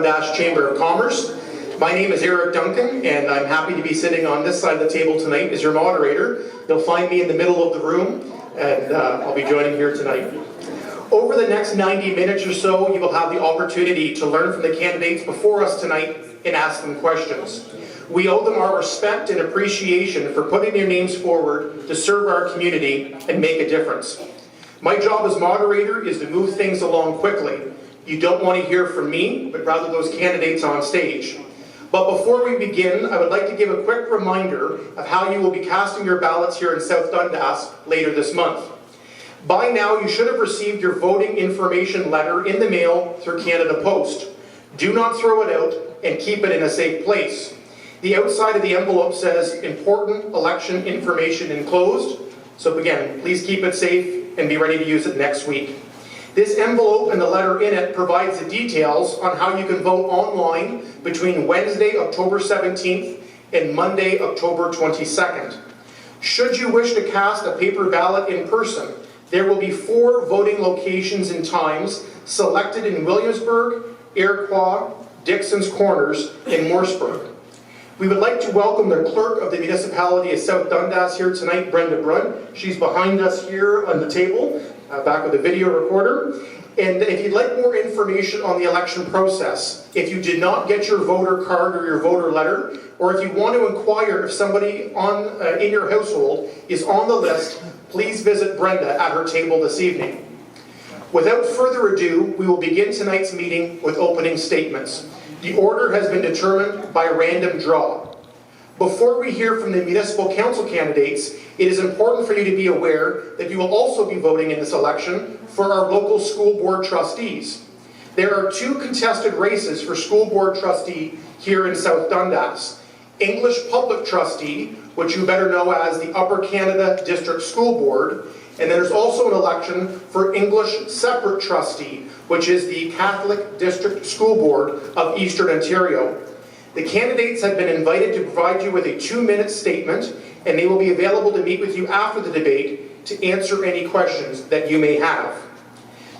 Dundas Chamber of Commerce. My name is Eric Duncan, and I'm happy to be sitting on this side of the table tonight as your moderator. You'll find me in the middle of the room, and I'll be joining here tonight. Over the next 90 minutes or so, you will have the opportunity to learn from the candidates before us tonight and ask them questions. We owe them our respect and appreciation for putting their names forward to serve our community and make a difference. My job as moderator is to move things along quickly. You don't want to hear from me, but rather those candidates on stage. But before we begin, I would like to give a quick reminder of how you will be casting your ballots here in South Dundas later this month. By now, you should have received your voting information letter in the mail through Canada Post. Do not throw it out and keep it in a safe place. The outside of the envelope says important election information enclosed. So again, please keep it safe and be ready to use it next week. This envelope and the letter in it provides the details on how you can vote online between Wednesday, October 17th and Monday, October 22nd. Should you wish to cast a paper ballot in person, there will be 4 voting locations and times selected in Williamsburg, Iroquois, Dixon's Corners, and Morseburg. We would like to welcome the Clerk of the Municipality of South Dundas here tonight, Brenda Brunn. She's behind us here on the table, back with a video recorder. And if you'd like more information on the election process, if you did not get your voter card or your voter letter, or if you want to inquire if somebody in your household is on the list, please visit Brenda at her table this evening. Without further ado, we will begin tonight's meeting with opening statements. The order has been determined by random draw. Before we hear from the municipal council candidates, it is important for you to be aware that you will also be voting in this election for our local school board trustees. There are 2 contested races for school board trustee here in South Dundas. English Public Trustee, which you better know as the Upper Canada District School Board, and there's also an election for English Separate Trustee, which is the Catholic District School Board of Eastern Ontario. The candidates have been invited to provide you with a 2-minute statement, and they will be available to meet with you after the debate to answer any questions that you may have.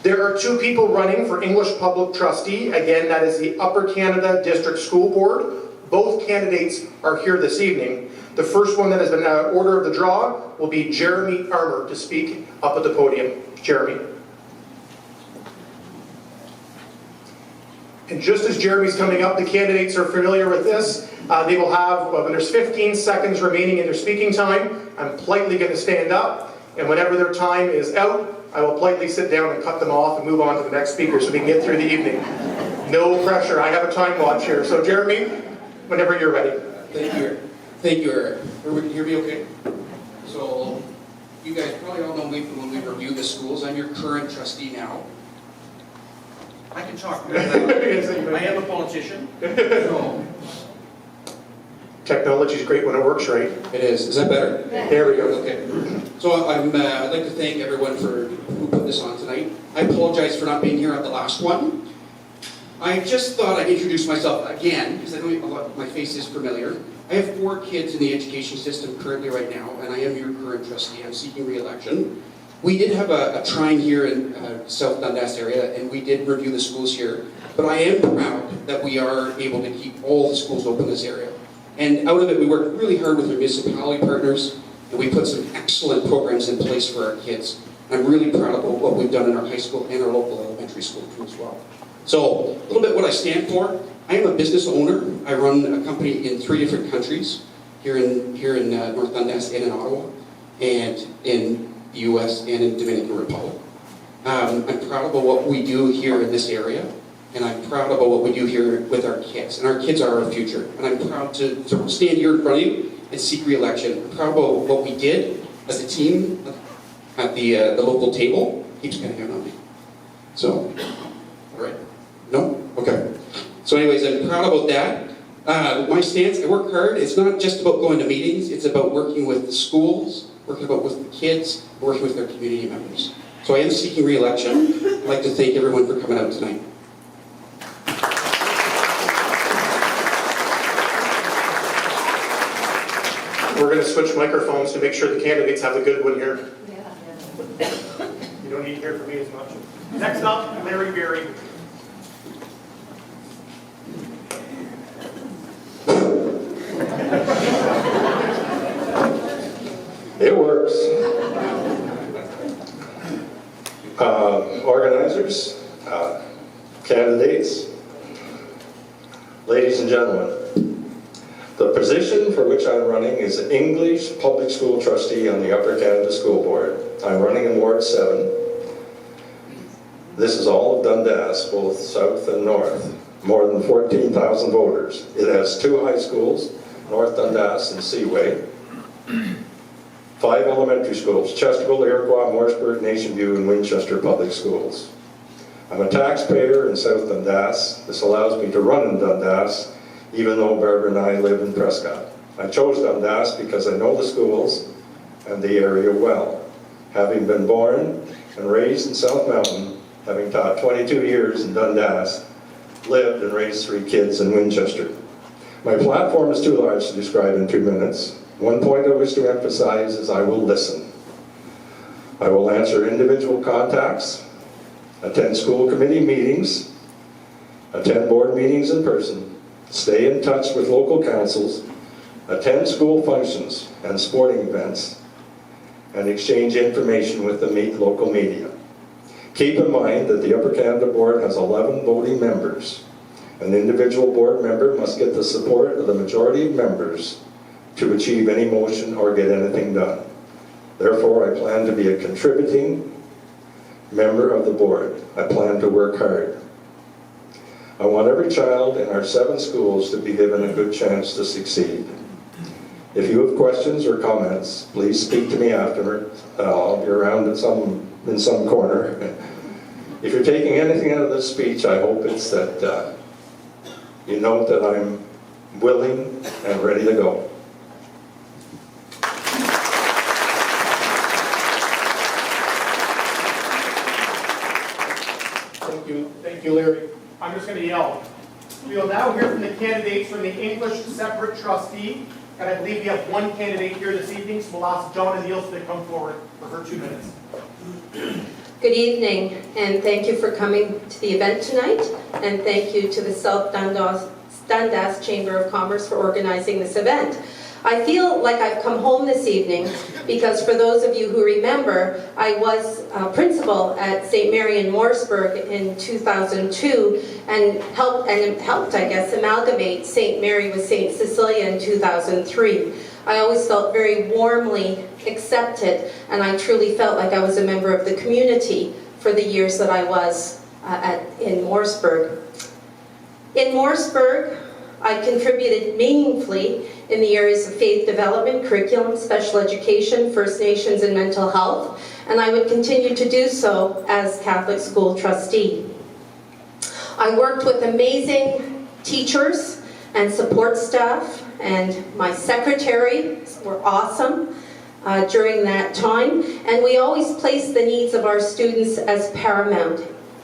There are 2 people running for English Public Trustee. Again, that is the Upper Canada District School Board. Both candidates are here this evening. The first one that has been order of the draw will be Jeremy Armour to speak up at the podium. Jeremy. And just as Jeremy's coming up, the candidates are familiar with this. They will have, when there's 15 seconds remaining in their speaking time, I'm politely going to stand up, and whenever their time is out, I will politely sit down and cut them off and move on to the next speaker so we can get through the evening. No pressure. I have a time watch here. So Jeremy, whenever you're ready. Thank you. Thank you, Eric. Everybody hear me okay? So, you guys probably all know me from when we review the schools. I'm your current trustee now. I can talk. I am a politician. So. Technology is great when it works right. It is. Is that better? Yeah. There we go. Okay. So I'd like to thank everyone who put this on tonight. I apologize for not being here at the last one. I just thought I'd introduce myself again, because I know my face is familiar. I have 4 kids in the education system currently right now, and I am your current trustee. I'm seeking re-election. We did have a trine here in South Dundas area, and we did review the schools here. But I am proud that we are able to keep all the schools open in this area. And out of it, we worked really hard with our municipality partners, and we put some excellent programs in place for our kids. I'm really proud of what we've done in our high school and our local elementary school as well. So, a little bit what I stand for. I am a business owner. I run a company in 3 different countries, here in North Dundas and in Ottawa, and in the U.S. and in Dominican Republic. I'm proud about what we do here in this area, and I'm proud about what we do here with our kids. And our kids are our future. And I'm proud to stand here in front of you and seek re-election. I'm proud about what we did as a team at the local table. Keeps getting out on me. So, all right. No? Okay. So anyways, I'm proud about that. My stance, I work hard. It's not just about going to meetings. It's about working with the schools, working with the kids, working with their community members. So I am seeking re-election. I'd like to thank everyone for coming out tonight. We're going to switch microphones to make sure the candidates have a good one here. You don't need to hear from me as much. Next up, Larry Berry. organizers, candidates, ladies and gentlemen, the position for which I'm running is English Public School Trustee on the Upper Canada School Board. I'm running in Ward 7. This is all of Dundas, both south and north. More than 14,000 voters. It has 2 high schools, North Dundas and Seaway. 5 elementary schools, Chesterville, Iroquois, Morrisburg, Nationview, and Winchester Public Schools. I'm a taxpayer in South Dundas. This allows me to run in Dundas, even though Barbara and I live in Prescott. I chose Dundas because I know the schools and the area well. Having been born and raised in South Mountain, having taught 22 years in Dundas, lived and raised 3 kids in Winchester. My platform is too large to describe in 2 minutes. One point I wish to emphasize is I will listen. I will answer individual contacts, attend school committee meetings, attend board meetings in person, stay in touch with local councils, attend school functions and sporting events, and exchange information with the local media. Keep in mind that the Upper Canada Board has 11 voting members. An individual board member must get the support of the majority of members to achieve any motion or get anything done. Therefore, I plan to be a contributing member of the board. I plan to work hard. I want every child in our 7 schools to be given a good chance to succeed. If you have questions or comments, please speak to me afterward. I'll be around in some corner. If you're taking anything out of this speech, I hope it's that you note that I'm willing and ready to go. Thank you, Larry. I'm just going to yell. We will now hear from the candidates from the English Separate Trustee, and I believe we have 1 candidate here this evening, so we'll ask Donna Nielsen to come forward for her 2 minutes. Good evening, and thank you for coming to the event tonight, and thank you to the South Dundas Chamber of Commerce for organizing this event. I feel like I've come home this evening because for those of you who remember, I was principal at St. Mary in Morrisburg in 2002 and helped, I guess, amalgamate St. Mary with St. Cecilia in 2003. I always felt very warmly accepted, and I truly felt like I was a member of the community for the years that I was in Morrisburg. In Morrisburg, I contributed meaningfully in the areas of faith development, curriculum, special education, First Nations, and mental health, and I would continue to do so as Catholic school trustee. I worked with amazing teachers and support staff, and my secretaries were awesome during that time, and we always placed the needs of our students as paramount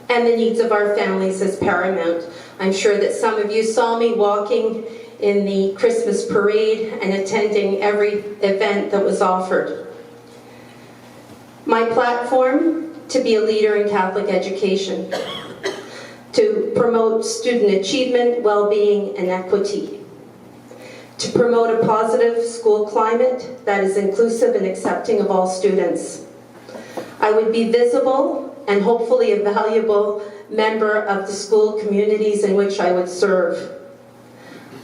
and the needs of our families as paramount. I'm sure that some of you saw me walking in the Christmas parade and attending every event that was offered. My platform: to be a leader in Catholic education, to promote student achievement, well-being, and equity, to promote a positive school climate that is inclusive and accepting of all students. I would be visible and hopefully a valuable member of the school communities in which I would serve.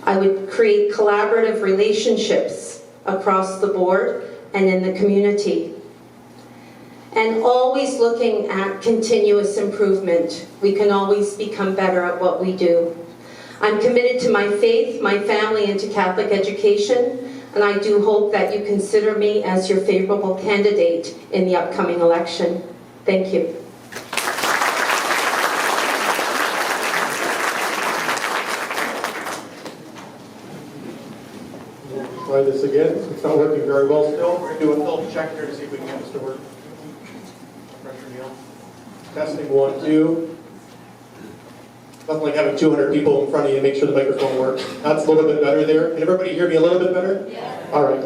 I would create collaborative relationships across the board and in the community. And always looking at continuous improvement. We can always become better at what we do. I'm committed to my faith, my family, and to Catholic education, and I do hope that you consider me as your favorable candidate in the upcoming election. Thank you. Try this again. It's not working very well still. We're going to do a filth check here to see if we can get this to work. Pressure Neil. Testing 1, 2. Nothing like having 200 people in front of you to make sure the microphone works. That's a little bit better there. Can everybody hear me a little bit better? Yeah. All right.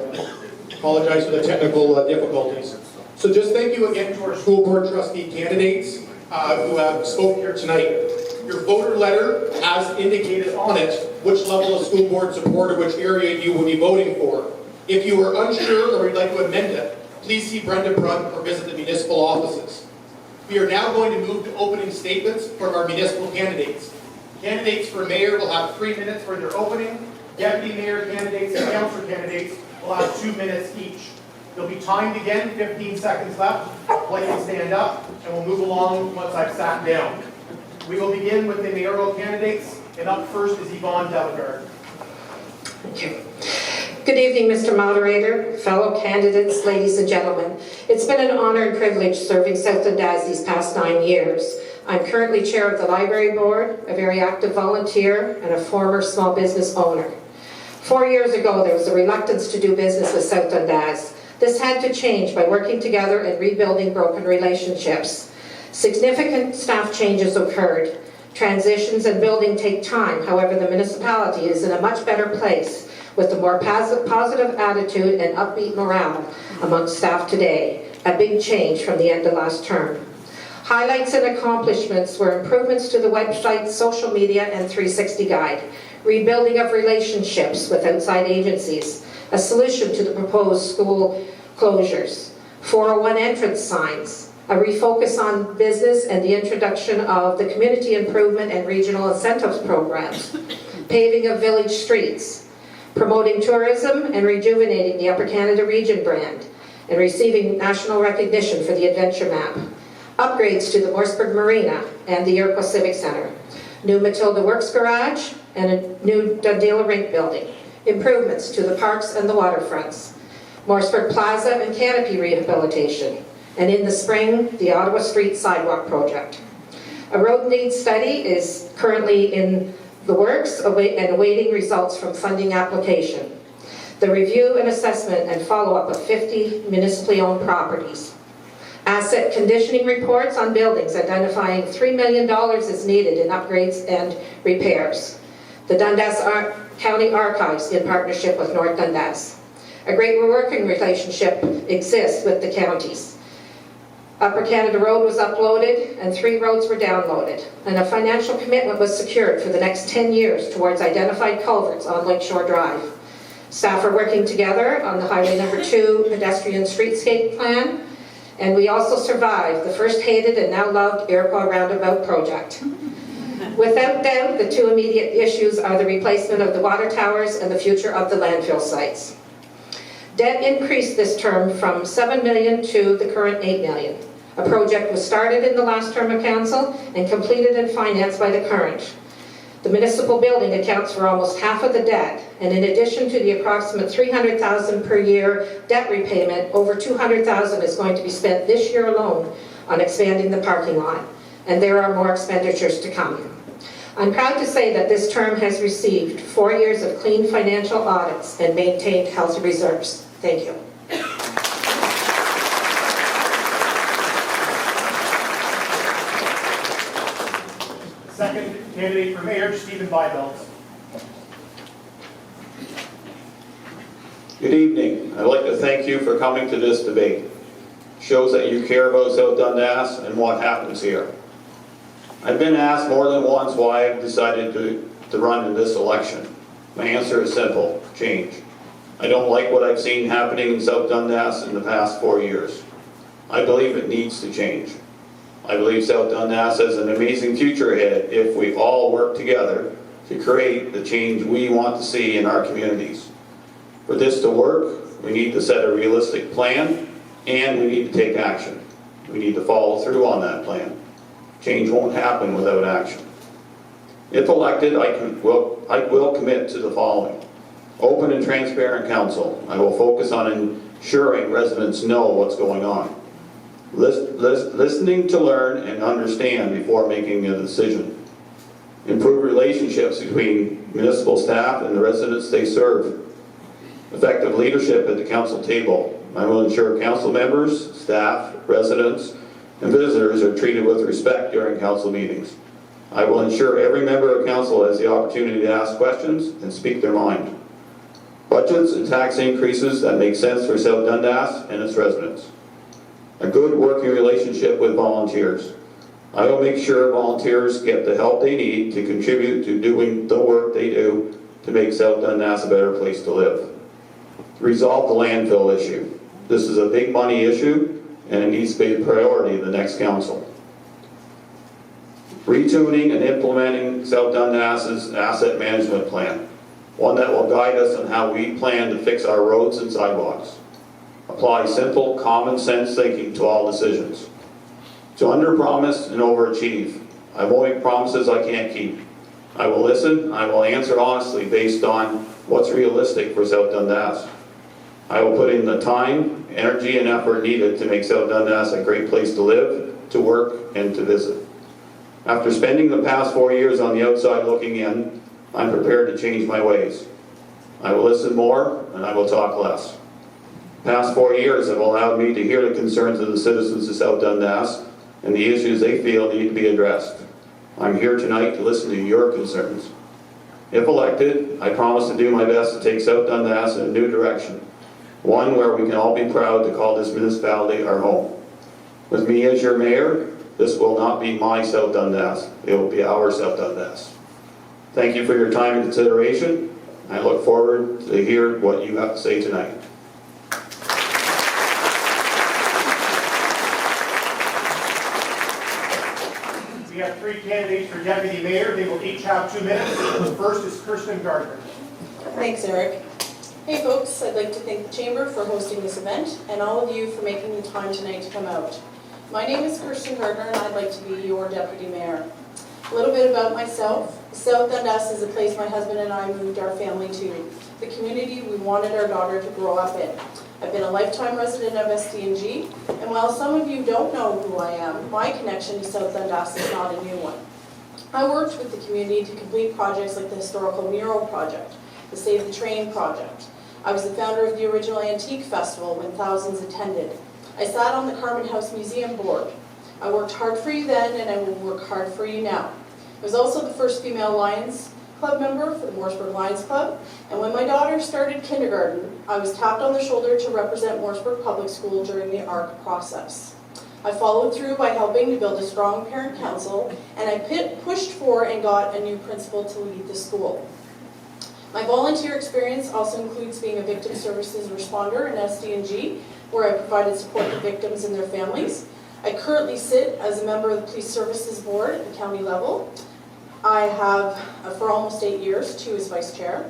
Apologize for the technical difficulties. So just thank you again to our school board trustee candidates who have spoken here tonight. Your voter letter has indicated on it which level of school board support or which area you will be voting for. If you are unsure or would like to amend it, please see Brenda Brunt or visit the municipal offices. We are now going to move to opening statements from our municipal candidates. Candidates for mayor will have 3 minutes for their opening. Deputy mayor candidates and councillor candidates will have 2 minutes each. They'll be timed again, 15 seconds left. Like to stand up, and we'll move along once I've sat down. We will begin with the mayoral candidates, and up first is Yvonne Delegard. Thank you. Good evening, Mr. Moderator, fellow candidates, ladies and gentlemen. It's been an honor and privilege serving South Dundas these past 9 years. I'm currently chair of the library board, a very active volunteer, and a former small business owner. 4 years ago, there was a reluctance to do business with South Dundas. This had to change by working together and rebuilding broken relationships. Significant staff changes occurred. Transitions and building take time. However, the municipality is in a much better place with a more positive attitude and upbeat morale amongst staff today. A big change from the end of last term. Highlights and accomplishments were improvements to the website, social media, and 360 guide. Rebuilding of relationships with outside agencies. A solution to the proposed school closures. 401 entrance signs. A refocus on business and the introduction of the community improvement and regional incentives programs. Paving of village streets. Promoting tourism and rejuvenating the Upper Canada Region brand. And receiving national recognition for the adventure map. Upgrades to the Morrisburg Marina and the Iroquois Civic Centre. New Matilda Works Garage and a new Dundela Rink building. Improvements to the parks and the waterfronts. Morrisburg Plaza and canopy rehabilitation. And in the spring, the Ottawa Street Sidewalk Project. A road needs study is currently in the works and awaiting results from funding application. The review and assessment and follow-up of 50 municipally owned properties. Asset conditioning reports on buildings identifying $3 million is needed in upgrades and repairs. The Dundas County Archives in partnership with North Dundas. A great working relationship exists with the counties. Upper Canada Road was uploaded and 3 roads were downloaded. And a financial commitment was secured for the next 10 years towards identified culverts on Lakeshore Drive. Staff are working together on the Highway Number 2 pedestrian streetscape plan. And we also survived the first hated and now loved Iroquois roundabout project. Without doubt, the 2 immediate issues are the replacement of the water towers and the future of the landfill sites. Debt increased this term from $7 million to the current $8 million. A project was started in the last term of council and completed and financed by the current. The municipal building accounts for almost half of the debt, and in addition to the approximate $300,000 per year debt repayment, over $200,000 is going to be spent this year alone on expanding the parking lot, and there are more expenditures to come. I'm proud to say that this term has received 4 years of clean financial audits and maintained healthy reserves. Thank you. Second candidate for mayor, Stephen Bybelt. Good evening. I'd like to thank you for coming to this debate. Shows that you care about South Dundas and what happens here. I've been asked more than once why I've decided to run in this election. My answer is simple: change. I don't like what I've seen happening in South Dundas in the past 4 years. I believe it needs to change. I believe South Dundas has an amazing future ahead if we all work together to create the change we want to see in our communities. For this to work, we need to set a realistic plan and we need to take action. We need to follow through on that plan. Change won't happen without action. If elected, I will commit to the following. Open and transparent council. I will focus on ensuring residents know what's going on. Listening to learn and understand before making a decision. Improve relationships between municipal staff and the residents they serve. Effective leadership at the council table. I will ensure council members, staff, residents, and visitors are treated with respect during council meetings. I will ensure every member of council has the opportunity to ask questions and speak their mind. Budgets and tax increases that make sense for South Dundas and its residents. A good working relationship with volunteers. I will make sure volunteers get the help they need to contribute to doing the work they do to make South Dundas a better place to live. Resolve the landfill issue. This is a big money issue and it needs to be a priority of the next council. retuning and implementing South Dundas's asset management plan, one that will guide us on how we plan to fix our roads and sidewalks. Apply simple, common sense thinking to all decisions. To underpromise and overachieve. I won't make promises I can't keep. I will listen, I will answer honestly based on what's realistic for South Dundas. I will put in the time, energy, and effort needed to make South Dundas a great place to live, to work, and to visit. After spending the past 4 years on the outside looking in, I'm prepared to change my ways. I will listen more, and I will talk less. The past 4 years have allowed me to hear the concerns of the citizens of South Dundas and the issues they feel need to be addressed. I'm here tonight to listen to your concerns. If elected, I promise to do my best to take South Dundas in a new direction, one where we can all be proud to call this municipality our home. With me as your mayor, this will not be my South Dundas, it will be our South Dundas. Thank you for your time and consideration. I look forward to hear what you have to say tonight. We have 3 candidates for deputy mayor. They will each have 2 minutes. The first is Kirsten Gardner. Thanks, Eric. Hey folks, I'd like to thank the Chamber for hosting this event and all of you for making the time tonight to come out. My name is Kirsten Gardner and I'd like to be your deputy mayor. A little bit about myself. South Dundas is a place my husband and I moved our family to, the community we wanted our daughter to grow up in. I've been a lifetime resident of SDNG, and while some of you don't know who I am, my connection to South Dundas is not a new one. I worked with the community to complete projects like the Historical Mural Project, the Save the Train Project. I was the founder of the original Antique Festival when thousands attended. I sat on the Carman House Museum Board. I worked hard for you then, and I will work hard for you now. I was also the first female Lions Club member for the Mooresburg Lions Club, and when my daughter started kindergarten, I was tapped on the shoulder to represent Mooresburg Public School during the ARC process. I followed through by helping to build a strong parent council, and I pushed for and got a new principal to lead the school. My volunteer experience also includes being a victim services responder in SDNG, where I provided support to victims and their families. I currently sit as a member of the Police Services Board at the county level. I have, for almost 8 years, 2 as vice chair.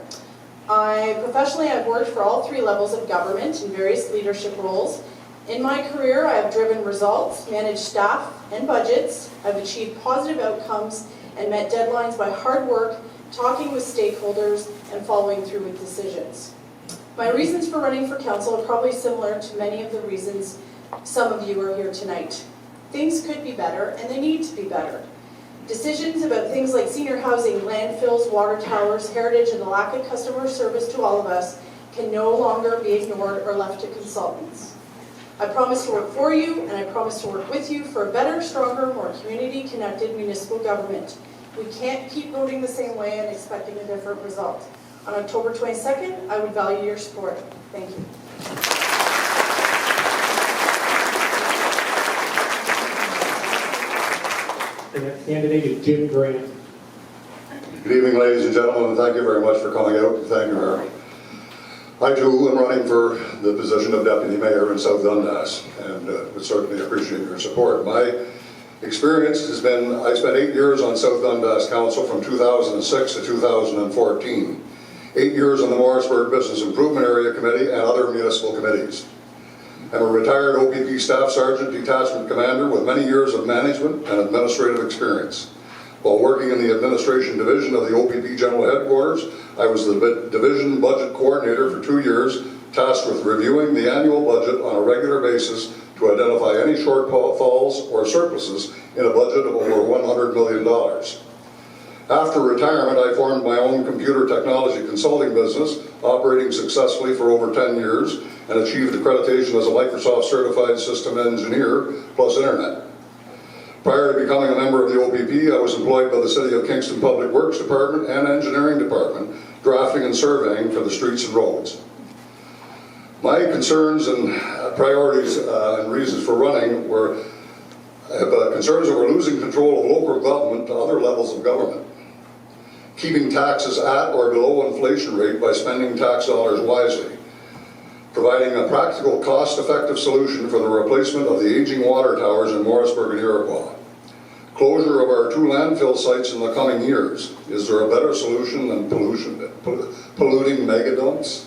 Professionally, I've worked for all 3 levels of government in various leadership roles. In my career, I have driven results, managed staff and budgets. I've achieved positive outcomes and met deadlines by hard work, talking with stakeholders, and following through with decisions. My reasons for running for council are probably similar to many of the reasons some of you are here tonight. Things could be better, and they need to be better. Decisions about things like senior housing, landfills, water towers, heritage, and the lack of customer service to all of us can no longer be ignored or left to consultants. I promise to work for you, and I promise to work with you for a better, stronger, more community-connected municipal government. We can't keep voting the same way and expecting a different result. On October 22nd, I would value your support. Thank you. The next candidate is Jim Grant. Good evening, ladies and gentlemen, and thank you very much for coming out. Thank you, Mayor. I too am running for the position of Deputy Mayor in South Dundas, and would certainly appreciate your support. My experience has been, I spent 8 years on South Dundas Council from 2006 to 2014. 8 years on the Mooresburg Business Improvement Area Committee and other municipal committees. I'm a retired OPP Staff Sergeant Detachment Commander with many years of management and administrative experience. While working in the Administration Division of the OPP General Headquarters, I was the Division Budget Coordinator for 2 years, tasked with reviewing the annual budget on a regular basis to identify any shortfalls or surpluses in a budget of over $100 million. After retirement, I formed my own computer technology consulting business, operating successfully for over 10 years, and achieved accreditation as a Microsoft Certified System Engineer plus Internet. Prior to becoming a member of the OPP, I was employed by the City of Kingston Public Works Department and Engineering Department, drafting and surveying for the streets and roads. My concerns and priorities and reasons for running were concerns over losing control of local government to other levels of government, keeping taxes at or below inflation rate by spending tax dollars wisely, providing a practical, cost-effective solution for the replacement of the aging water towers in Mooresburg and Iroquois, Closure of our 2 landfill sites in the coming years. Is there a better solution than polluting megadumps?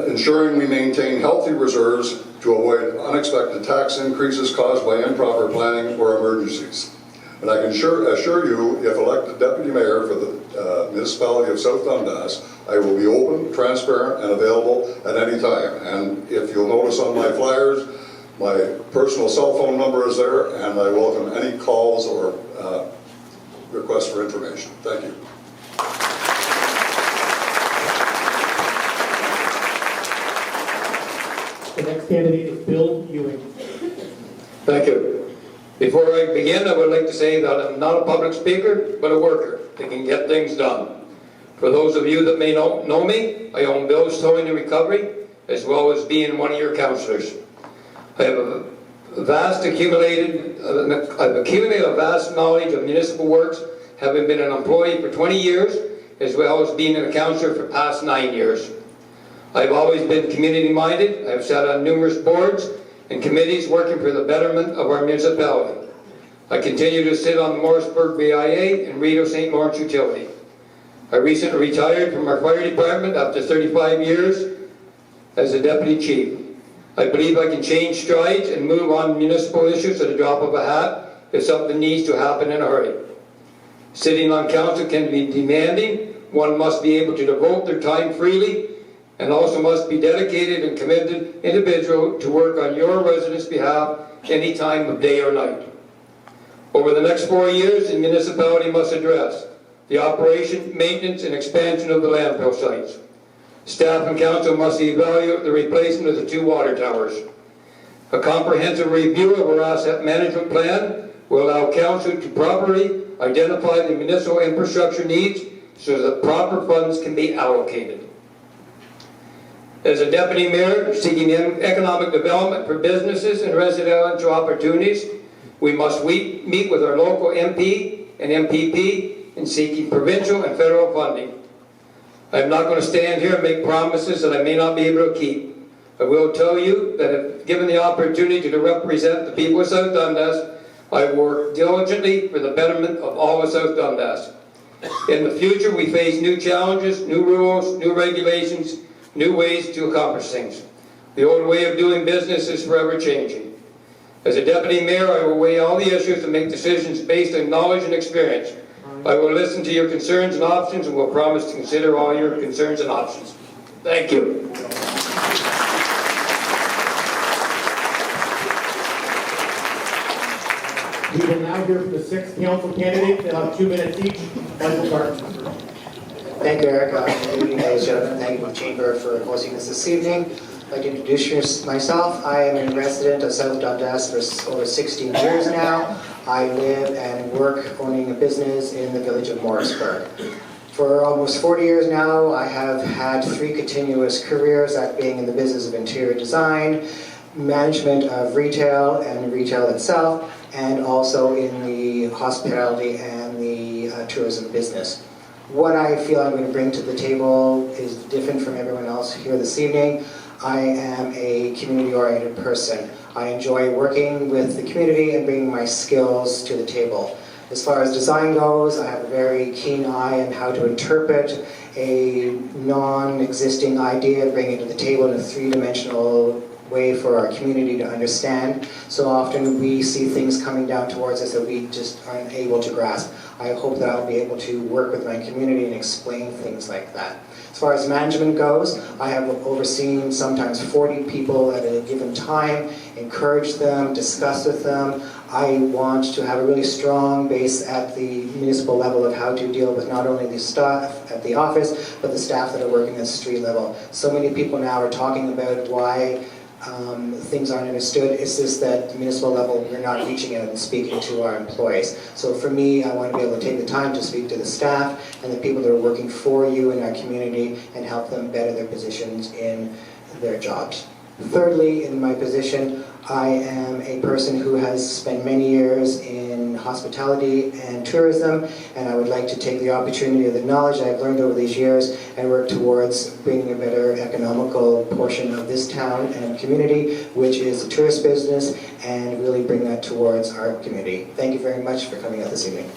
Ensuring we maintain healthy reserves to avoid unexpected tax increases caused by improper planning or emergencies. And I can assure you, if elected Deputy Mayor for the municipality of South Dundas, I will be open, transparent, and available at any time. And if you'll notice on my flyers, my personal cell phone number is there, and I welcome any calls or requests for information. Thank you. The next candidate is Bill Ewing. Thank you. Before I begin, I would like to say that I'm not a public speaker, but a worker that can get things done. For those of you that may not know me, I own Bill's Towing and Recovery, as well as being one of your councillors. I've accumulated a vast knowledge of municipal works, having been an employee for 20 years, as well as being a councillor for the past 9 years. I've always been community-minded. I've sat on numerous boards and committees working for the betterment of our municipality. I continue to sit on the Morrisburg BIA and Rideau St. Lawrence Utility. I recently retired from our fire department after 35 years as a deputy chief. I believe I can change strides and move on municipal issues at a drop of a hat if something needs to happen in a hurry. Sitting on council can be demanding. One must be able to devote their time freely and also must be dedicated and committed individual to work on your residents' behalf any time of day or night. Over the next 4 years, the municipality must address the operation, maintenance, and expansion of the landfill sites. Staff and council must evaluate the replacement of the 2 water towers. A comprehensive review of our asset management plan will allow council to properly identify the municipal infrastructure needs so that proper funds can be allocated. As a deputy mayor seeking economic development for businesses and residential opportunities, we must meet with our local MP and MPP in seeking provincial and federal funding. I'm not going to stand here and make promises that I may not be able to keep. I will tell you that if given the opportunity to represent the people of South Dundas, I work diligently for the betterment of all of South Dundas. In the future, we face new challenges, new rules, new regulations, new ways to accomplish things. The old way of doing business is forever changing. As a deputy mayor, I will weigh all the issues and make decisions based on knowledge and experience. I will listen to your concerns and options and will promise to consider all your concerns and options. Thank you. We will now hear from the 6th council candidate. They'll have 2 minutes each. Michael Carter. Thank you, Eric. Good evening, ladies and gentlemen. Thank you, Chamber, for hosting this evening. I'd like to introduce myself. I am a resident of South Dundas for over 16 years now. I live and work owning a business in the village of Morrisburg. For almost 40 years now, I have had 3 continuous careers, that being in the business of interior design, management of retail and retail itself, and also in the hospitality and the tourism business. What I feel I'm going to bring to the table is different from everyone else here this evening. I am a community-oriented person. I enjoy working with the community and bringing my skills to the table. As far as design goes, I have a very keen eye on how to interpret a non-existing idea, bring it to the table in a 3-dimensional way for our community to understand. So often we see things coming down towards us that we just aren't able to grasp. I hope that I'll be able to work with my community and explain things like that. As far as management goes, I have overseen sometimes 40 people at a given time, encouraged them, discussed with them. I want to have a really strong base at the municipal level of how to deal with not only the staff at the office, but the staff that are working at the street level. So many people now are talking about why things aren't understood. It's just that at the municipal level, we're not reaching out and speaking to our employees. So for me, I want to be able to take the time to speak to the staff and the people that are working for you in our community and help them better their positions in their jobs. Thirdly, in my position, I am a person who has spent many years in hospitality and tourism, and I would like to take the opportunity of the knowledge I've learned over these years and work towards bringing a better economical portion of this town and community, which is the tourist business, and really bring that towards our community. Thank you very much for coming out this evening.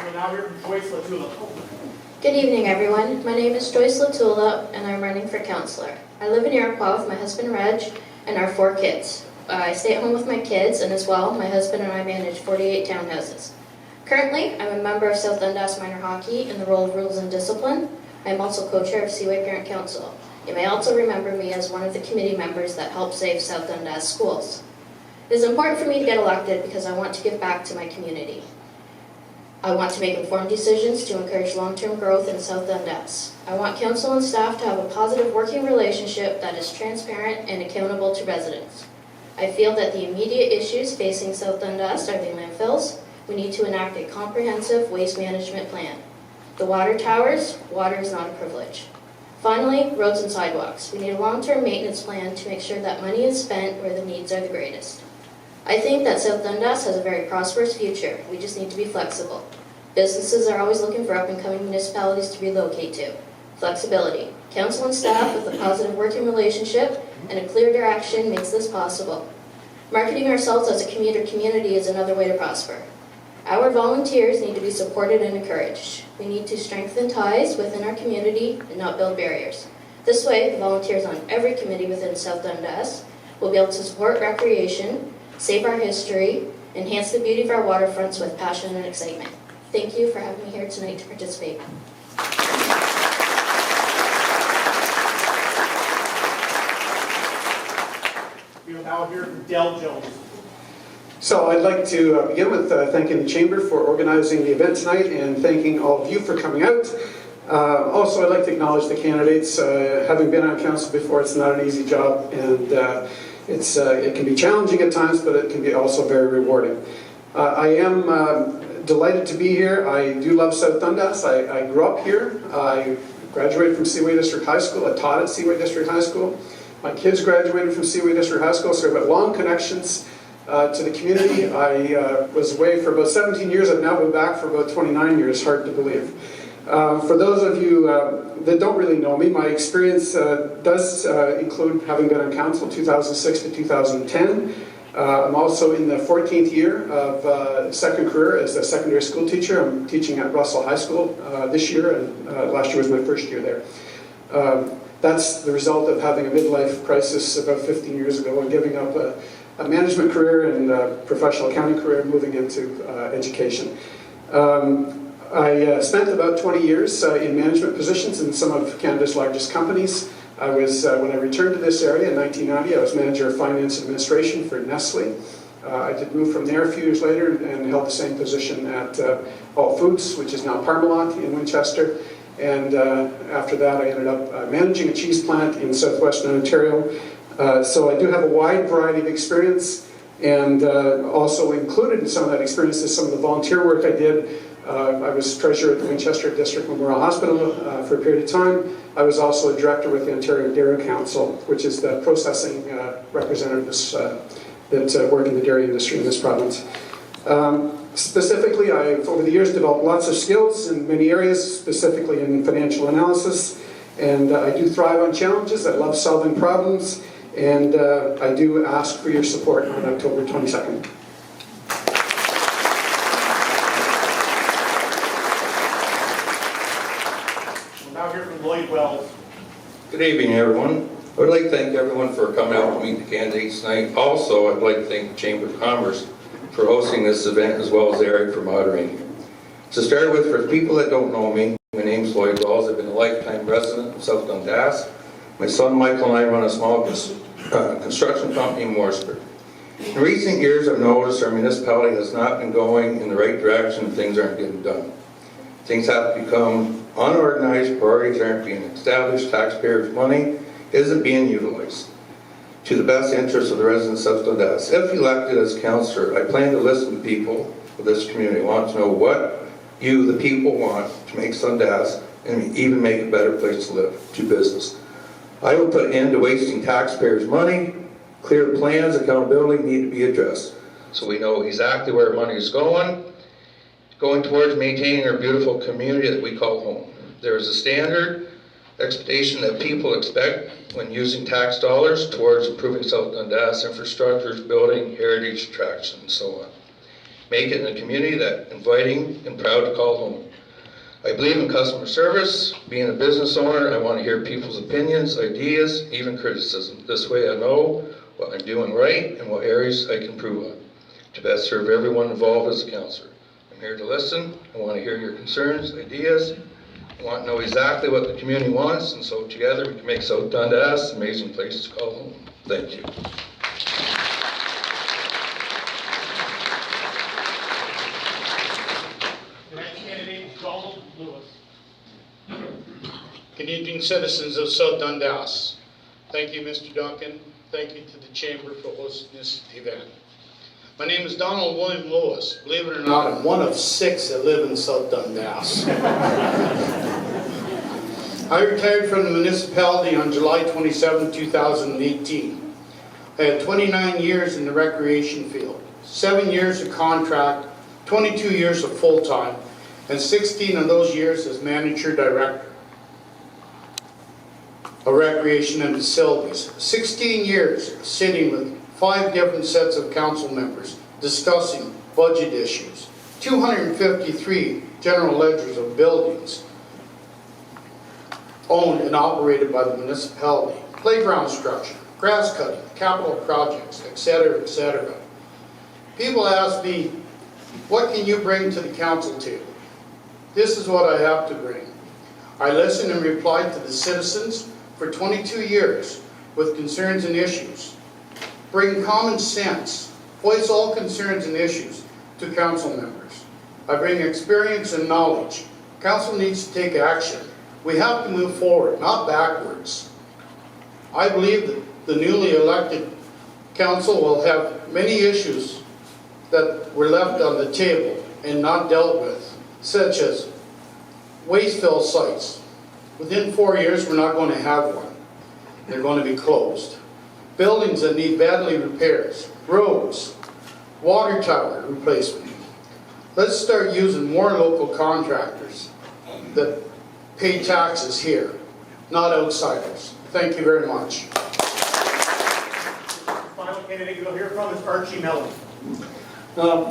We'll now hear from Joyce Latula. Good evening, everyone. My name is Joyce Latula, and I'm running for councillor. I live in Iroquois with my husband Reg and our 4 kids. I stay at home with my kids, and as well, my husband and I manage 48 townhouses. Currently, I'm a member of South Dundas Minor Hockey in the role of Rules and Discipline. I am also co-chair of Seaway Parent Council. You may also remember me as one of the committee members that helped save South Dundas schools. It is important for me to get elected because I want to give back to my community. I want to make informed decisions to encourage long-term growth in South Dundas. I want council and staff to have a positive working relationship that is transparent and accountable to residents. I feel that the immediate issues facing South Dundas are the landfills. We need to enact a comprehensive waste management plan. The water towers, water is not a privilege. Finally, roads and sidewalks. We need a long-term maintenance plan to make sure that money is spent where the needs are the greatest. I think that South Dundas has a very prosperous future. We just need to be flexible. Businesses are always looking for up-and-coming municipalities to relocate to. Flexibility. Council and staff with a positive working relationship and a clear direction makes this possible. Marketing ourselves as a commuter community is another way to prosper. Our volunteers need to be supported and encouraged. We need to strengthen ties within our community and not build barriers. This way, the volunteers on every committee within South Dundas will be able to support recreation, save our history, enhance the beauty of our waterfronts with passion and excitement. Thank you for having me here tonight to participate. We will now hear from Del Jones. So I'd like to begin with thanking the Chamber for organizing the event tonight and thanking all of you for coming out. Also, I'd like to acknowledge the candidates. Having been on council before, it's not an easy job, and it can be challenging at times, but it can be also very rewarding. I am delighted to be here. I do love South Dundas. I grew up here. I graduated from Seaway District High School. I taught at Seaway District High School. My kids graduated from Seaway District High School, so I've got long connections to the community. I was away for about 17 years. I've now been back for about 29 years. Hard to believe. For those of you that don't really know me, my experience does include having been on council 2006 to 2010. I'm also in the 14th year of second career as a secondary school teacher. I'm teaching at Russell High School this year, and last year was my first year there. That's the result of having a midlife crisis about 15 years ago and giving up a management career and a professional accounting career and moving into education. I spent about 20 years in management positions in some of Canada's largest companies. I was, when I returned to this area in 1990, I was manager of finance and administration for Nestle. I did move from there a few years later and held the same position at All Foods, which is now Parmalat in Winchester. And after that, I ended up managing a cheese plant in southwestern Ontario. So I do have a wide variety of experience, and also included in some of that experience is some of the volunteer work I did. I was treasurer at the Winchester District Memorial Hospital for a period of time. I was also a director with the Ontario Dairy Council, which is the processing representatives that work in the dairy industry in this province. Specifically, I've over the years developed lots of skills in many areas, specifically in financial analysis, and I do thrive on challenges. I love solving problems, and I do ask for your support on October 22nd. We'll now hear from Lloyd Wells. Good evening, everyone. I would like to thank everyone for coming out to meet the candidates tonight. Also, I'd like to thank the Chamber of Commerce for hosting this event, as well as Eric for moderating. To start with, for people that don't know me, my name is Lloyd Wells. I've been a lifetime resident of South Dundas. My son Michael and I run a small construction company in Morrisburg. In recent years, I've noticed our municipality has not been going in the right direction and things aren't getting done. Things have become unorganized, priorities aren't being established, taxpayers' money isn't being utilized to the best interest of the residents of Dundas. If elected as councillor, I plan to listen to people of this community. I want to know what you, the people, want to make Dundas and even make it a better place to live, do business. I will put an end to wasting taxpayers' money. Clear plans, accountability need to be addressed, so we know exactly where money is going towards maintaining our beautiful community that we call home. There is a standard expectation that people expect when using tax dollars towards improving South Dundas infrastructure, building, heritage attractions, and so on. Make it a community that's inviting and proud to call home. I believe in customer service. Being a business owner, I want to hear people's opinions, ideas, even criticism. This way I know what I'm doing right and what areas I can improve on to best serve everyone involved as a councillor. I'm here to listen. I want to hear your concerns, ideas. I want to know exactly what the community wants, and so together we can make South Dundas an amazing place to call home. Thank you. Good evening, citizens of South Dundas. Thank you, Mr. Duncan. Thank you to the Chamber for hosting this event. My name is Donald William Lewis. Believe it or not, I'm one of 6 that live in South Dundas. I retired from the municipality on July 27, 2018. I had 29 years in the recreation field, 7 years of contract, 22 years of full-time, and 16 of those years as manager-director of recreation and facilities. 16 years sitting with 5 different sets of council members discussing budget issues, 253 general ledgers of buildings owned and operated by the municipality, playground structure, grass cutting, capital projects, etc., etc. People ask me, what can you bring to the council table? This is what I have to bring. I listen and reply to the citizens for 22 years with concerns and issues. Bring common sense, voice all concerns and issues to council members. I bring experience and knowledge. Council needs to take action. We have to move forward, not backwards. I believe that the newly elected council will have many issues that were left on the table and not dealt with, such as waste fill sites. Within 4 years, we're not going to have one. They're going to be closed. Buildings that need badly repairs, roads, water tower replacement. Let's start using more local contractors that pay taxes here, not outsiders. Thank you very much. Final candidate you'll hear from is Archie Mellon.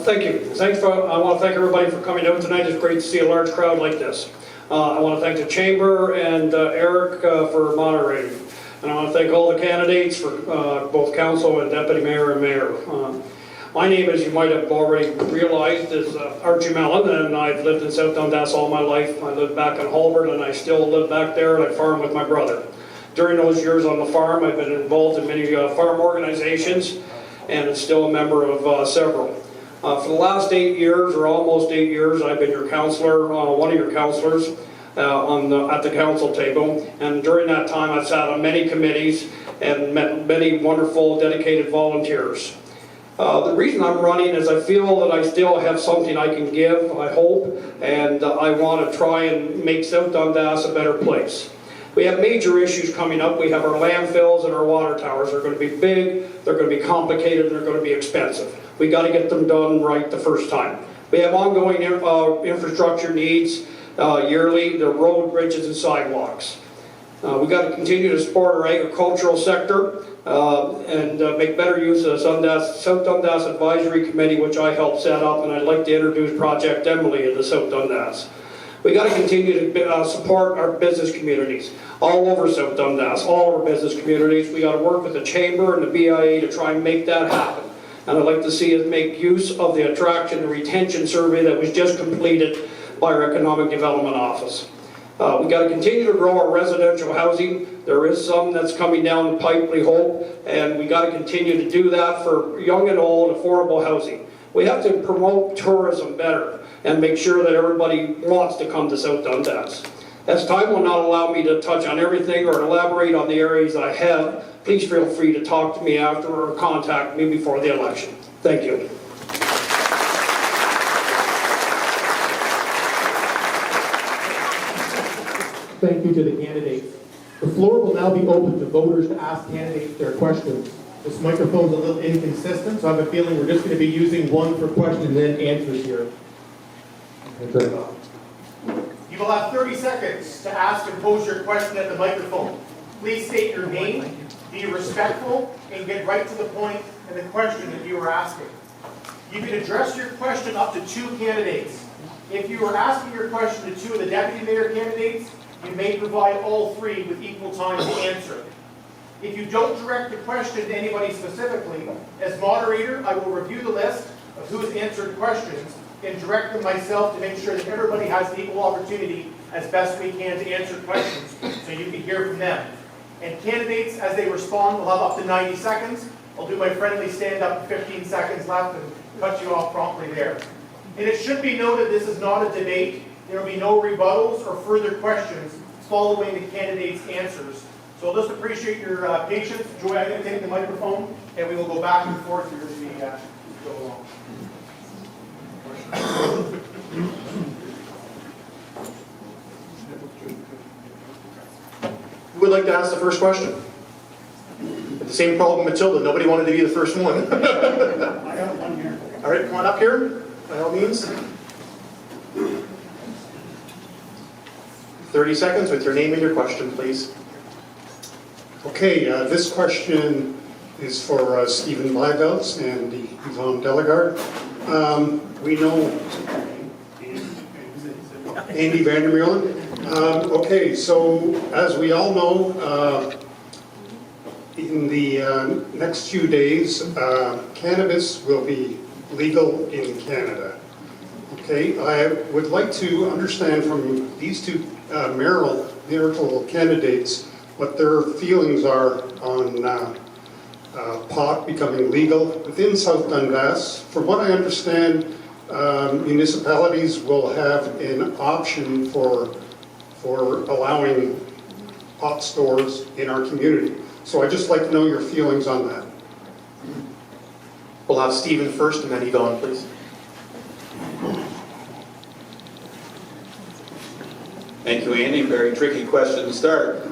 Thank you. I want to thank everybody for coming out tonight. It's great to see a large crowd like this. I want to thank the Chamber and Eric for moderating. And I want to thank all the candidates for both council and deputy mayor and mayor. My name, as you might have already realized, is Archie Mellon, and I've lived in South Dundas all my life. I lived back in Halbert, and I still live back there, and I farm with my brother. During those years on the farm, I've been involved in many farm organizations, and I'm still a member of several. For the last 8 years, or almost 8 years, I've been your counselor, one of your counselors at the council table. And during that time, I've sat on many committees and met many wonderful, dedicated volunteers. The reason I'm running is I feel that I still have something I can give, I hope, and I want to try and make South Dundas a better place. We have major issues coming up. We have our landfills and our water towers. They're going to be big, they're going to be complicated, and they're going to be expensive. We got to get them done right the first time. We have ongoing infrastructure needs yearly, the road, bridges, and sidewalks. We got to continue to support our agricultural sector and make better use of the South Dundas Advisory Committee, which I helped set up, and I'd like to introduce Project Emily into South Dundas. We got to continue to support our business communities all over South Dundas, all of our business communities. We got to work with the Chamber and the BIA to try and make that happen. And I'd like to see us make use of the attraction and retention survey that was just completed by our Economic Development Office. We got to continue to grow our residential housing. There is some that's coming down the pipe, we hope, and we got to continue to do that for young and old affordable housing. We have to promote tourism better and make sure that everybody wants to come to South Dundas. As time will not allow me to touch on everything or elaborate on the areas I have, please feel free to talk to me after or contact me before the election. Thank you. thank you to the candidates. The floor will now be open to voters to ask candidates their questions. This microphone's a little inconsistent, so I have a feeling we're just going to be using one for questions and answers here. I'm going to turn it off. You will have 30 seconds to ask and pose your question at the microphone. Please state your name, be respectful, and get right to the point in the question that you are asking. You can address your question up to 2 candidates. If you are asking your question to 2 of the deputy mayor candidates, you may provide all 3 with equal time to answer. If you don't direct the question to anybody specifically, as moderator, I will review the list of who has answered questions and direct them myself to make sure that everybody has the equal opportunity as best we can to answer questions so you can hear from them. And candidates, as they respond, will have up to 90 seconds. I'll do my friendly stand-up 15 seconds left and cut you off promptly there. And it should be noted this is not a debate. There will be no rebuttals or further questions following the candidates' answers. So I'll just appreciate your patience. Joy, I'm going to take the microphone and we will go back and forth here as we go along. Who would like to ask the first question? The same problem with Matilda. Nobody wanted to be the first one. I got one here. All right, come on up here, by all means. 30 seconds with your name and your question, please. Okay, this question is for Stephen Bleibels and Yvonne Delegard. We know Andy Vandermeulen. Okay, so as we all know, in the next few days, cannabis will be legal in Canada. Okay, I would like to understand from these 2 mayoral candidates what their feelings are on pot becoming legal within South Dundas. From what I understand, municipalities will have an option for allowing pot stores in our community. So I'd just like to know your feelings on that. We'll have Stephen first and then Yvonne, please. Thank you, Andy. Very tricky question to start.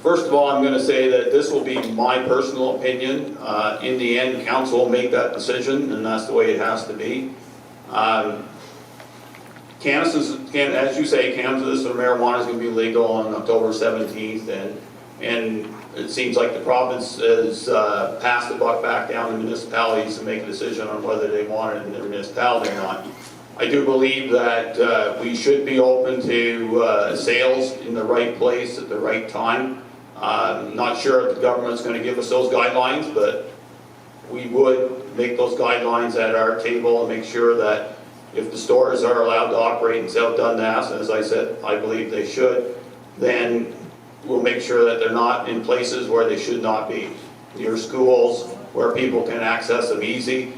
First of all, I'm going to say that this will be my personal opinion. In the end, council will make that decision, and that's the way it has to be. Cannabis, as you say, cannabis or marijuana is going to be legal on October 17th, and it seems like the province has passed the buck back down to municipalities to make a decision on whether they want it in their municipality or not. I do believe that we should be open to sales in the right place at the right time. I'm not sure if the government's going to give us those guidelines, but we would make those guidelines at our table and make sure that if the stores are allowed to operate in South Dundas, as I said, I believe they should, then we'll make sure that they're not in places where they should not be. Near schools, where people can access them easy.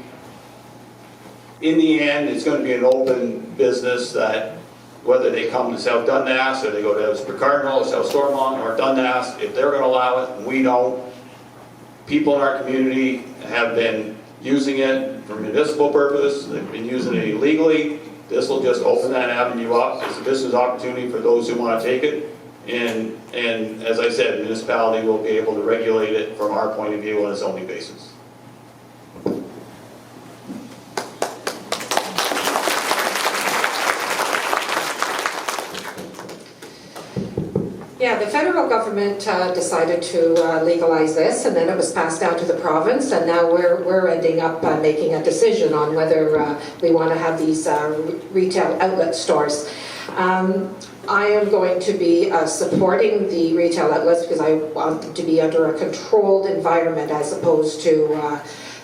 In the end, it's going to be an open business that whether they come to South Dundas or they go to Super Cardinal or South Stormont or Dundas, if they're going to allow it, and we don't, people in our community have been using it for municipal purpose, they've been using it illegally. This will just open that avenue up. It's a business opportunity for those who want to take it. And as I said, municipality will be able to regulate it from our point of view on a zoning basis. Yeah, the federal government decided to legalize this, and then it was passed down to the province, and now we're ending up making a decision on whether we want to have these retail outlet stores. I am going to be supporting the retail outlets because I want them to be under a controlled environment as opposed to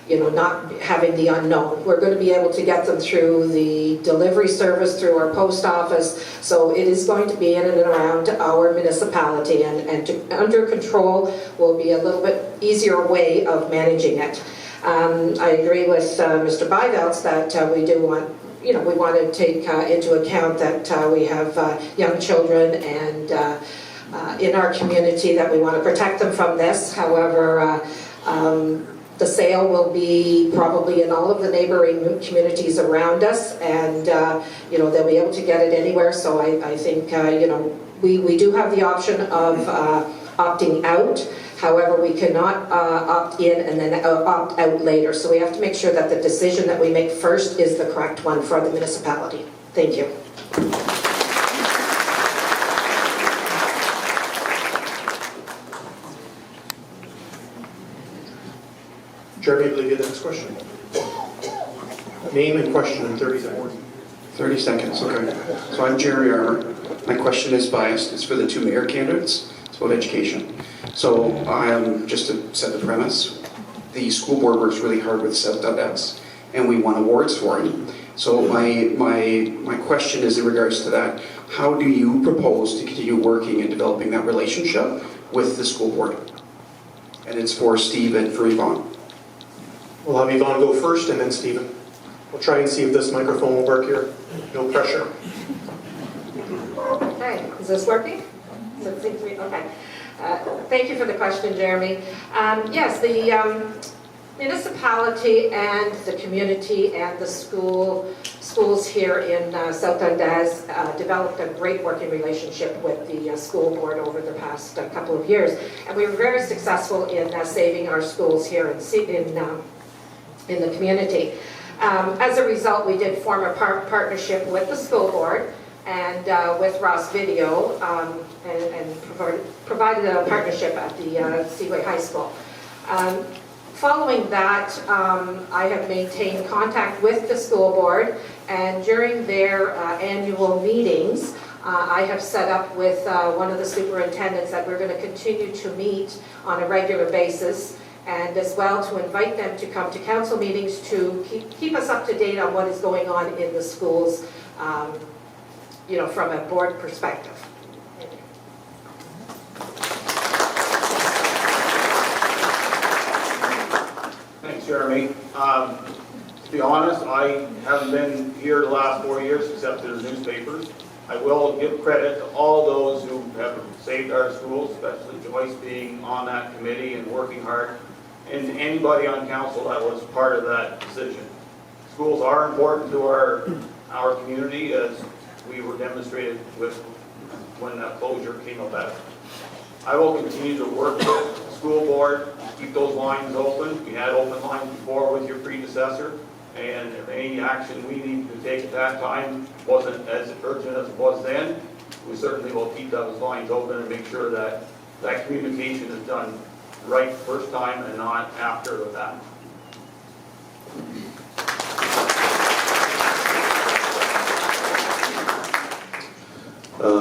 not having the unknown. We're going to be able to get them through the delivery service, through our post office, so it is going to be in and around our municipality, and under control will be a little bit easier way of managing it. I agree with Mr. Bleibels that we do want, we want to take into account that we have young children and in our community that we want to protect them from this. However, The sale will be probably in all of the neighboring communities around us, and they'll be able to get it anywhere. So I think we do have the option of opting out. However, we cannot opt in and then opt out later. So we have to make sure that the decision that we make first is the correct one for the municipality. Thank you. Jeremy, I believe you have the next question. Name and question in 30 seconds. 30 seconds, okay. So I'm Jerry Armour. My question is biased. It's for the two mayor candidates. It's about education. So I am, just to set the premise, the school board works really hard with South Dundas, and we won awards for it. So my question is in regards to that. How do you propose to continue working and developing that relationship with the school board? And it's for Steve and for Yvonne. We'll have Yvonne go first and then Stephen. We'll try and see if this microphone will work here. No pressure. Okay, is this working? Okay. Thank you for the question, Jeremy. Yes, the municipality and the community and the schools here in South Dundas developed a great working relationship with the school board over the past couple of years. And we were very successful in saving our schools here in the community. As a result, we did form a partnership with the school board and with Ross Video and provided a partnership at the Seaway High School. Following that, I have maintained contact with the school board, and during their annual meetings, I have set up with one of the superintendents that we're going to continue to meet on a regular basis, and as well to invite them to come to council meetings to keep us up to date on what is going on in the schools, from a board perspective. Thanks, Jeremy. To be honest, I haven't been here the last 4 years except to the newspapers. I will give credit to all those who have saved our schools, especially Joyce being on that committee and working hard, and anybody on council that was part of that decision. Schools are important to our community, as we were demonstrated with when that closure came about. I will continue to work with the school board, keep those lines open. We had open lines before with your predecessor, and if any action we need to take at that time wasn't as urgent as it was then, we certainly will keep those lines open and make sure that that communication is done right first time and not after the fact.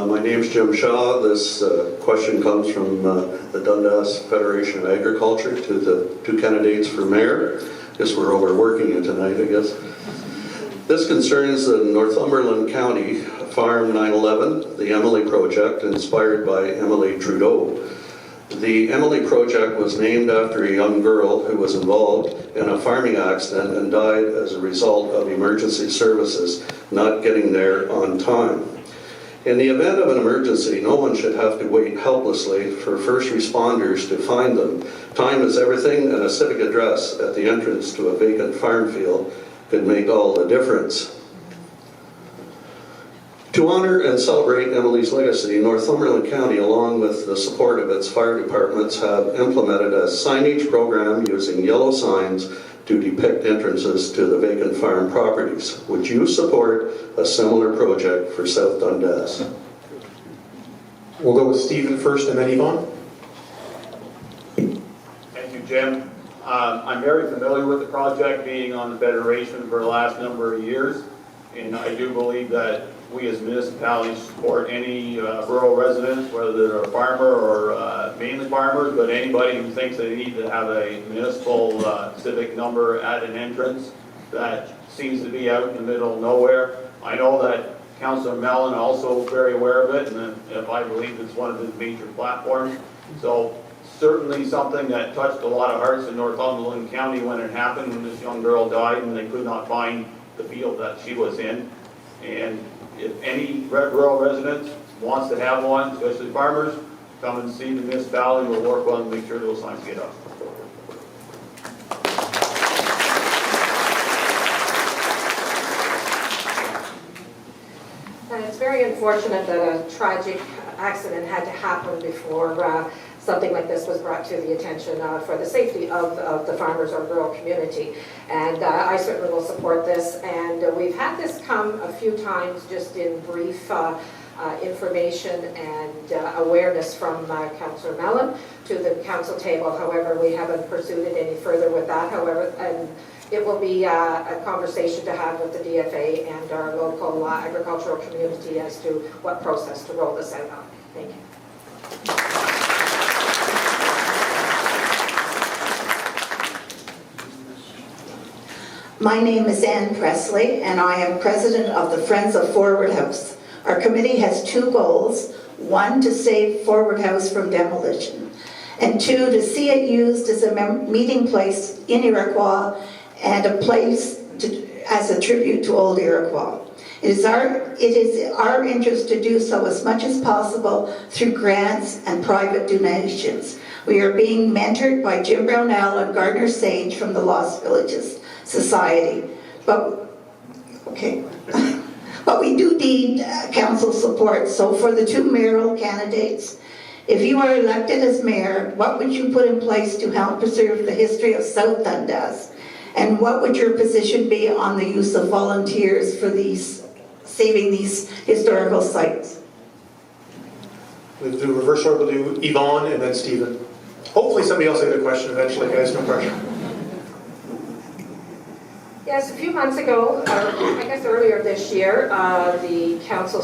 My name's Jim Shaw. This question comes from the Dundas Federation of Agriculture to the two candidates for mayor. Guess we're overworking you tonight, I guess. This concerns the Northumberland County Farm 911, the Emily Project, inspired by Emily Trudeau. The Emily Project was named after a young girl who was involved in a farming accident and died as a result of emergency services not getting there on time. In the event of an emergency, no one should have to wait helplessly for first responders to find them. Time is everything, and a civic address at the entrance to a vacant farm field could make all the difference. To honor and celebrate Emily's legacy, Northumberland County, along with the support of its fire departments, have implemented a signage program using yellow signs to depict entrances to the vacant farm properties. Would you support a similar project for South Dundas? We'll go with Stephen first and then Yvonne. Thank you, Jim. I'm very familiar with the project, being on the Federation for the last number of years, and I do believe that we as municipalities support any rural residents, whether they're a farmer or mainly farmers, but anybody who thinks they need to have a municipal civic number at an entrance that seems to be out in the middle of nowhere. I know that Councillor Mellon also very aware of it, and I believe it's one of his major platforms. So certainly something that touched a lot of hearts in Northumberland County when it happened, when this young girl died and they could not find the field that she was in. And if any rural resident wants to have one, especially farmers, come and see the municipality. We'll work on to make sure those signs get up. unfortunate that a tragic accident had to happen before something like this was brought to the attention for the safety of the farmers or rural community. And I certainly will support this. And we've had this come a few times just in brief information and awareness from Councillor Mellon to the council table. However, we haven't pursued it any further with that. However, and it will be a conversation to have with the DFA and our local agricultural community as to what process to roll this out on. Thank you. My name is Ann Presley, and I am president of the Friends of Forward House. Our committee has two goals: one, to save Forward House from demolition, and two, to see it used as a meeting place in Iroquois and a place as a tribute to old Iroquois. It is our interest to do so as much as possible through grants and private donations. We are being mentored by Jim Brownell and Gardner Sage from the Lost Villages Society. But we do need council support. So for the two mayoral candidates, if you are elected as mayor, what would you put in place to help preserve the history of South Dundas? And what would your position be on the use of volunteers for saving these historical sites? We'll do reverse order. We'll do Yvonne and then Stephen. Hopefully somebody else will get a question eventually, guys, no pressure. Yes, a few months ago, I guess earlier this year, the council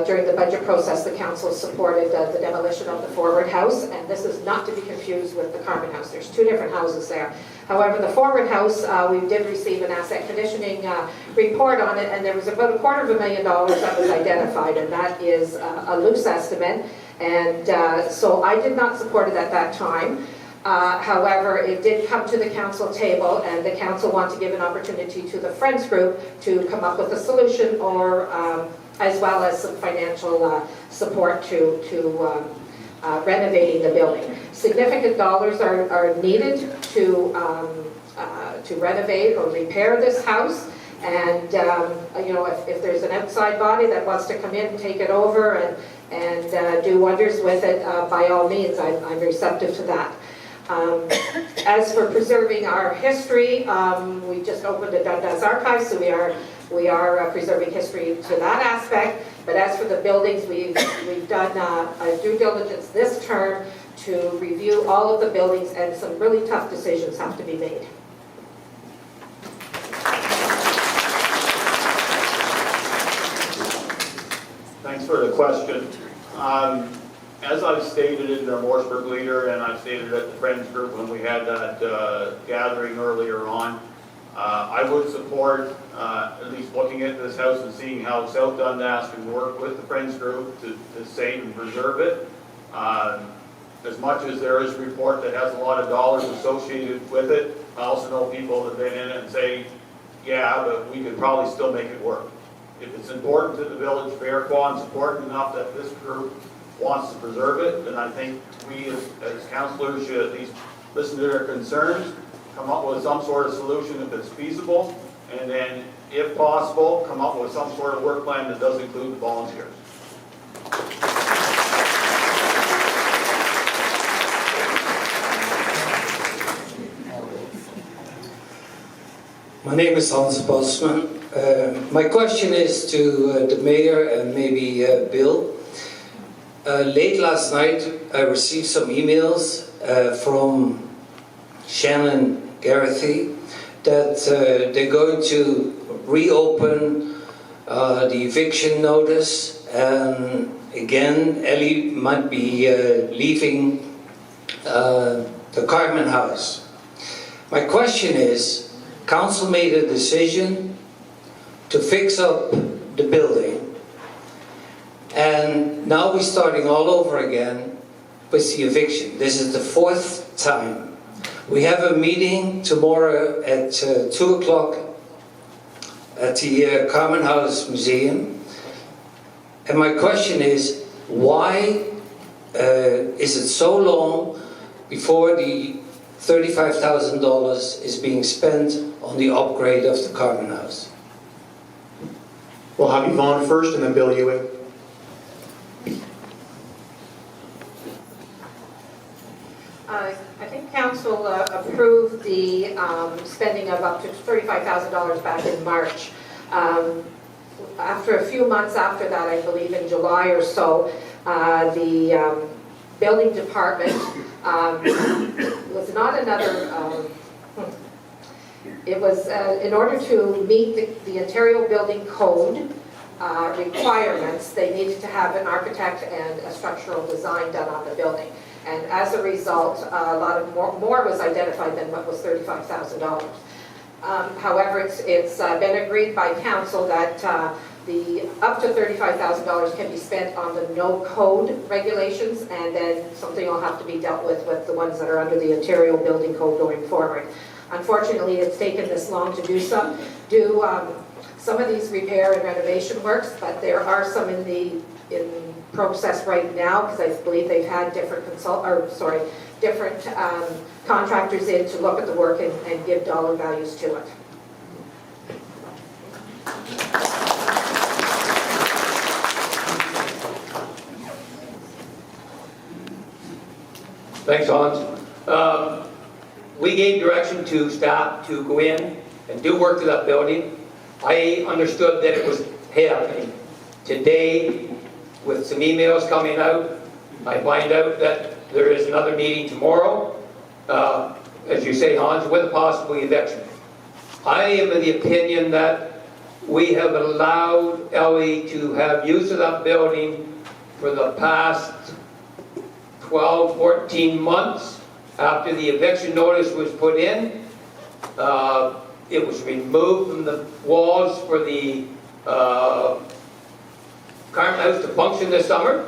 during the budget process, the council supported the demolition of the Forward House, and this is not to be confused with the Carmen House. There's two different houses there. However, the Forward House, we did receive an asset conditioning report on it, and there was about $250,000 that was identified, and that is a loose estimate. And so I did not support it at that time. However, it did come to the council table, and the council wanted to give an opportunity to the Friends group to come up with a solution, or as well as some financial support to renovating the building. Significant dollars are needed to renovate or repair this house. And you know, if there's an outside body that wants to come in and take it over and do wonders with it, by all means, I'm receptive to that. As for preserving our history, we just opened the Dundas Archives, so we are preserving history to that aspect. But as for the buildings, we've done a due diligence this term to review all of the buildings, and some really tough decisions have to be made. Thanks for the question. As I've stated in the Morseburg Leader, and I've stated at the Friends Group when we had that gathering earlier on, I would support at least looking at this house and seeing how South Dundas can work with the Friends Group to save and preserve it. As much as there is a report that has a lot of dollars associated with it, I also know people that have been in it and say, yeah, but we could probably still make it work. If it's important to the village of Iroquois and it's important enough that this group wants to preserve it, then I think we as councillors should at least listen to their concerns, come up with some sort of solution if it's feasible, and then, if possible, come up with some sort of work plan that does include the volunteers. My name is Hans Bosman. My question is to the mayor and maybe Bill. Late last night I received some emails from Shannon Garrethy that they're going to reopen the eviction notice, and again Ellie might be leaving the Carmen House. My question is, council made a decision to fix up the building, and now we're starting all over again with the eviction. This is the fourth time. We have a meeting tomorrow at 2 o'clock at the Carmen House Museum. And my question is, why is it so long before the $35,000 is being spent on the upgrade of the Carmen House? We'll have Yvonne first and then Bill Ewing. I think council approved the spending of up to $35,000 back in March. After a few months after that, I believe in July or so, the building department was not another, it was in order to meet the Ontario Building Code requirements, they needed to have an architect and a structural design done on the building. And as a result, a lot of more was identified than what was $35,000. However, it's been agreed by council that the up to $35,000 can be spent on the no code regulations, and then something will have to be dealt with the ones that are under the Ontario Building Code going forward. Unfortunately, it's taken this long to do some of these repair and renovation works, but there are some in process right now, because I believe they've had different contractors in to look at the work and give dollar values to it. Thanks, Hans. We gave direction to staff to go in and do work to that building. I understood that it was happening. Today, with some emails coming out, I find out that there is another meeting tomorrow, as you say, Hans, with a possible eviction. I am of the opinion that we have allowed Ellie to have use of that building for the past 12, 14 months after the eviction notice was put in. It was removed from the walls for the Carmen House to function this summer.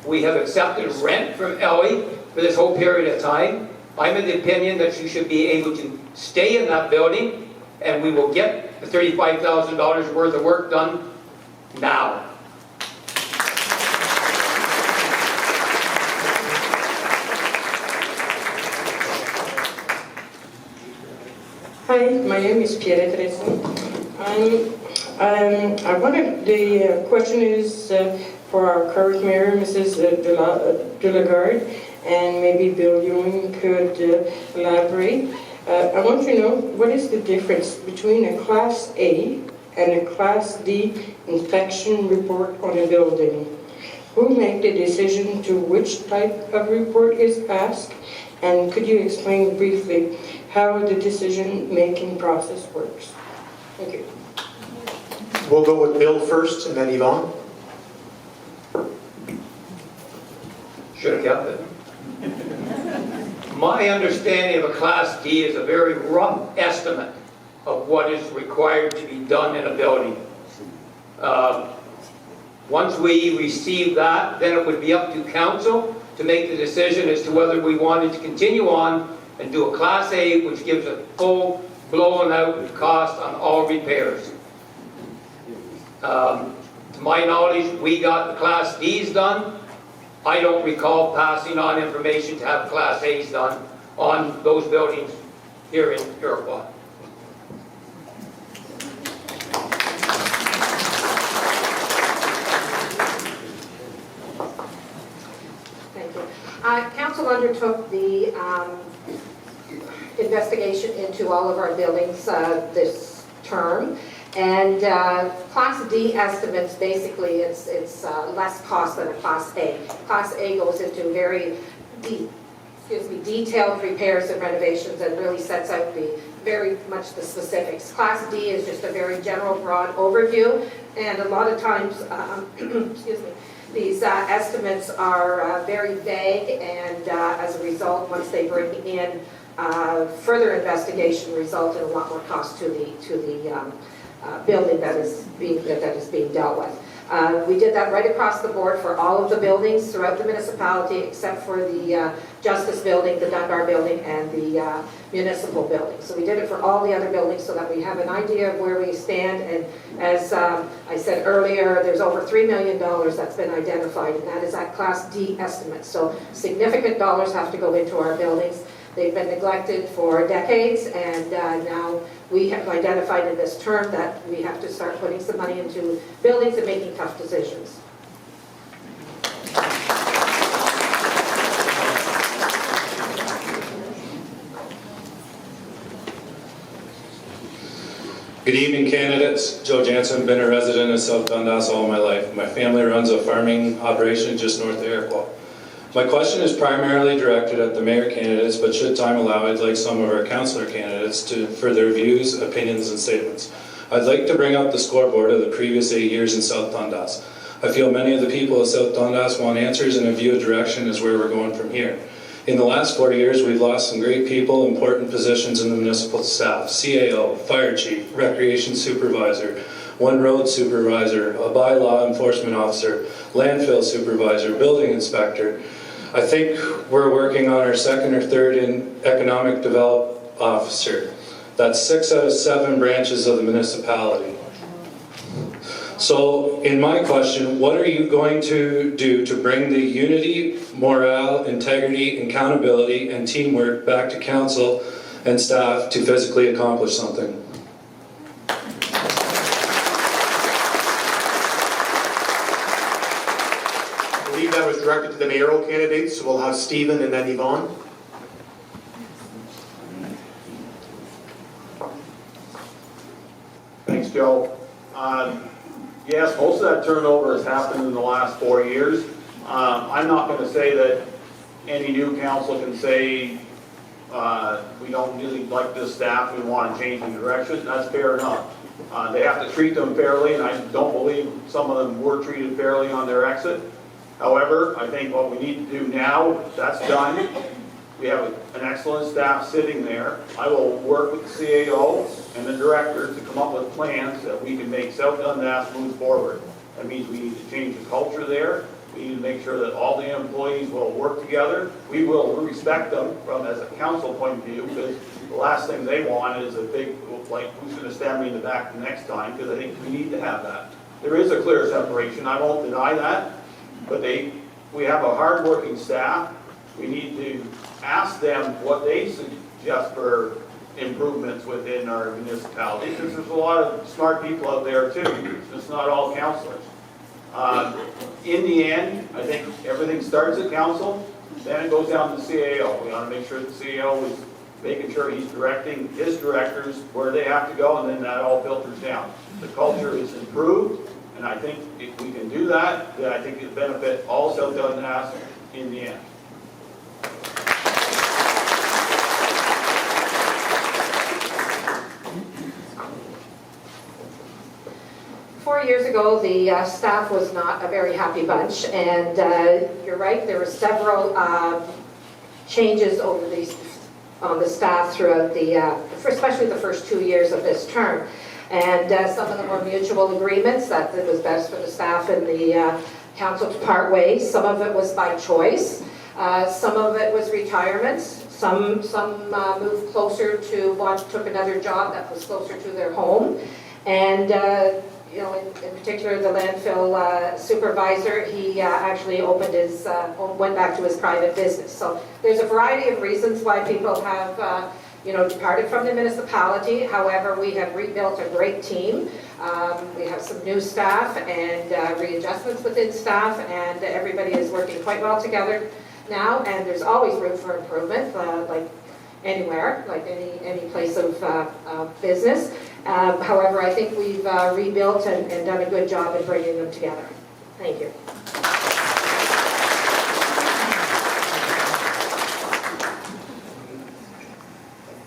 We have accepted rent from Ellie for this whole period of time. I'm of the opinion that she should be able to stay in that building, and we will get the $35,000 worth of work done now. Hi, my name is Pierre Treson. The question is for our current mayor, Mrs. Delagarde, and maybe Bill Ewing could elaborate. I want to know, what is the difference between a Class A and a Class D inspection report on a building? Who make the decision to which type of report is asked? And could you explain briefly how the decision-making process works? Thank you. We'll go with Bill first and then Yvonne. Should have kept it. My understanding of a Class D is a very rough estimate of what is required to be done in a building. Once we receive that, then it would be up to council to make the decision as to whether we wanted to continue on and do a Class A, which gives a full blown out cost on all repairs. To my knowledge, we got the Class Ds done. I don't recall passing on information to have Class A's done on those buildings here in Iroquois. Thank you. Council undertook the investigation into all of our buildings this term. And Class D estimates, basically, it's less cost than a Class A. Class A goes into very detailed repairs and renovations and really sets out very much the specifics. Class D is just a very general, broad overview, and a lot of times, these estimates are very vague, and as a result, once they bring in further investigation, result in a lot more cost to the building that is being dealt with. We did that right across the board for all of the buildings throughout the municipality, except for the Justice Building, the Dundas Building, and the Municipal Building. So we did it for all the other buildings so that we have an idea of where we stand. And as I said earlier, there's over $3 million that's been identified, and that is at Class D estimate. So significant dollars have to go into our buildings. They've been neglected for decades, and now we have identified in this term that we have to start putting some money into buildings and making tough decisions. Good evening, candidates. Joe Jansen, been a resident of South Dundas all my life. My family runs a farming operation just north of Iroquois. My question is primarily directed at the mayor candidates, but should time allow, I'd like some of our councillor candidates for their views, opinions, and statements. I'd like to bring up the scoreboard of the previous 8 years in South Dundas. I feel many of the people of South Dundas want answers and a view of direction as where we're going from here. In the last 4 years, we've lost some great people, important positions in the municipal staff: CAO, fire chief, recreation supervisor, one road supervisor, a bylaw enforcement officer, landfill supervisor, building inspector. I think we're working on our second or third in economic development officer. That's 6 out of 7 branches of the municipality. So, in my question, what are you going to do to bring the unity, morale, integrity, accountability, and teamwork back to council and staff to physically accomplish something? I believe that was directed to the mayoral candidates, so we'll have Stephen and then Yvonne. Thanks, Joe. Yes, most of that turnover has happened in the last 4 years. I'm not going to say that any new council can say we don't really like this staff, we want to change the direction. That's fair enough. They have to treat them fairly, and I don't believe some of them were treated fairly on their exit. However, I think what we need to do now, that's done. We have an excellent staff sitting there. I will work with the CAO and the directors to come up with plans that we can make South Dundas move forward. That means we need to change the culture there. We need to make sure that all the employees will work together. We will respect them from as a council point of view, because the last thing they want is a big, like, who's going to stab me in the back the next time, because I think we need to have that. There is a clear separation, I won't deny that, but we have a hard-working staff. We need to ask them what they suggest for improvements within our municipality, because there's a lot of smart people out there too. It's not all councillors. In the end, I think everything starts at council, then it goes down to the CAO. We want to make sure the CAO is making sure he's directing his directors where they have to go, and then that all filters down. The culture is improved, and I think if we can do that, then I think it'll benefit all South Dundas in the end. 4 years ago, the staff was not a very happy bunch, and you're right, there were several changes over on the staff throughout especially the first 2 years of this term. And some of them were mutual agreements that it was best for the staff and the council to part ways. Some of it was by choice. Some of it was retirements. Some moved closer to took another job that was closer to their home. And you know, in particular, the landfill supervisor, he actually opened went back to his private business. So there's a variety of reasons why people have, you know, departed from the municipality. However, we have rebuilt a great team. We have some new staff and readjustments within staff, and everybody is working quite well together now. And there's always room for improvement, like anywhere, like any place of business. However, I think we've rebuilt and done a good job in bringing them together. Thank you.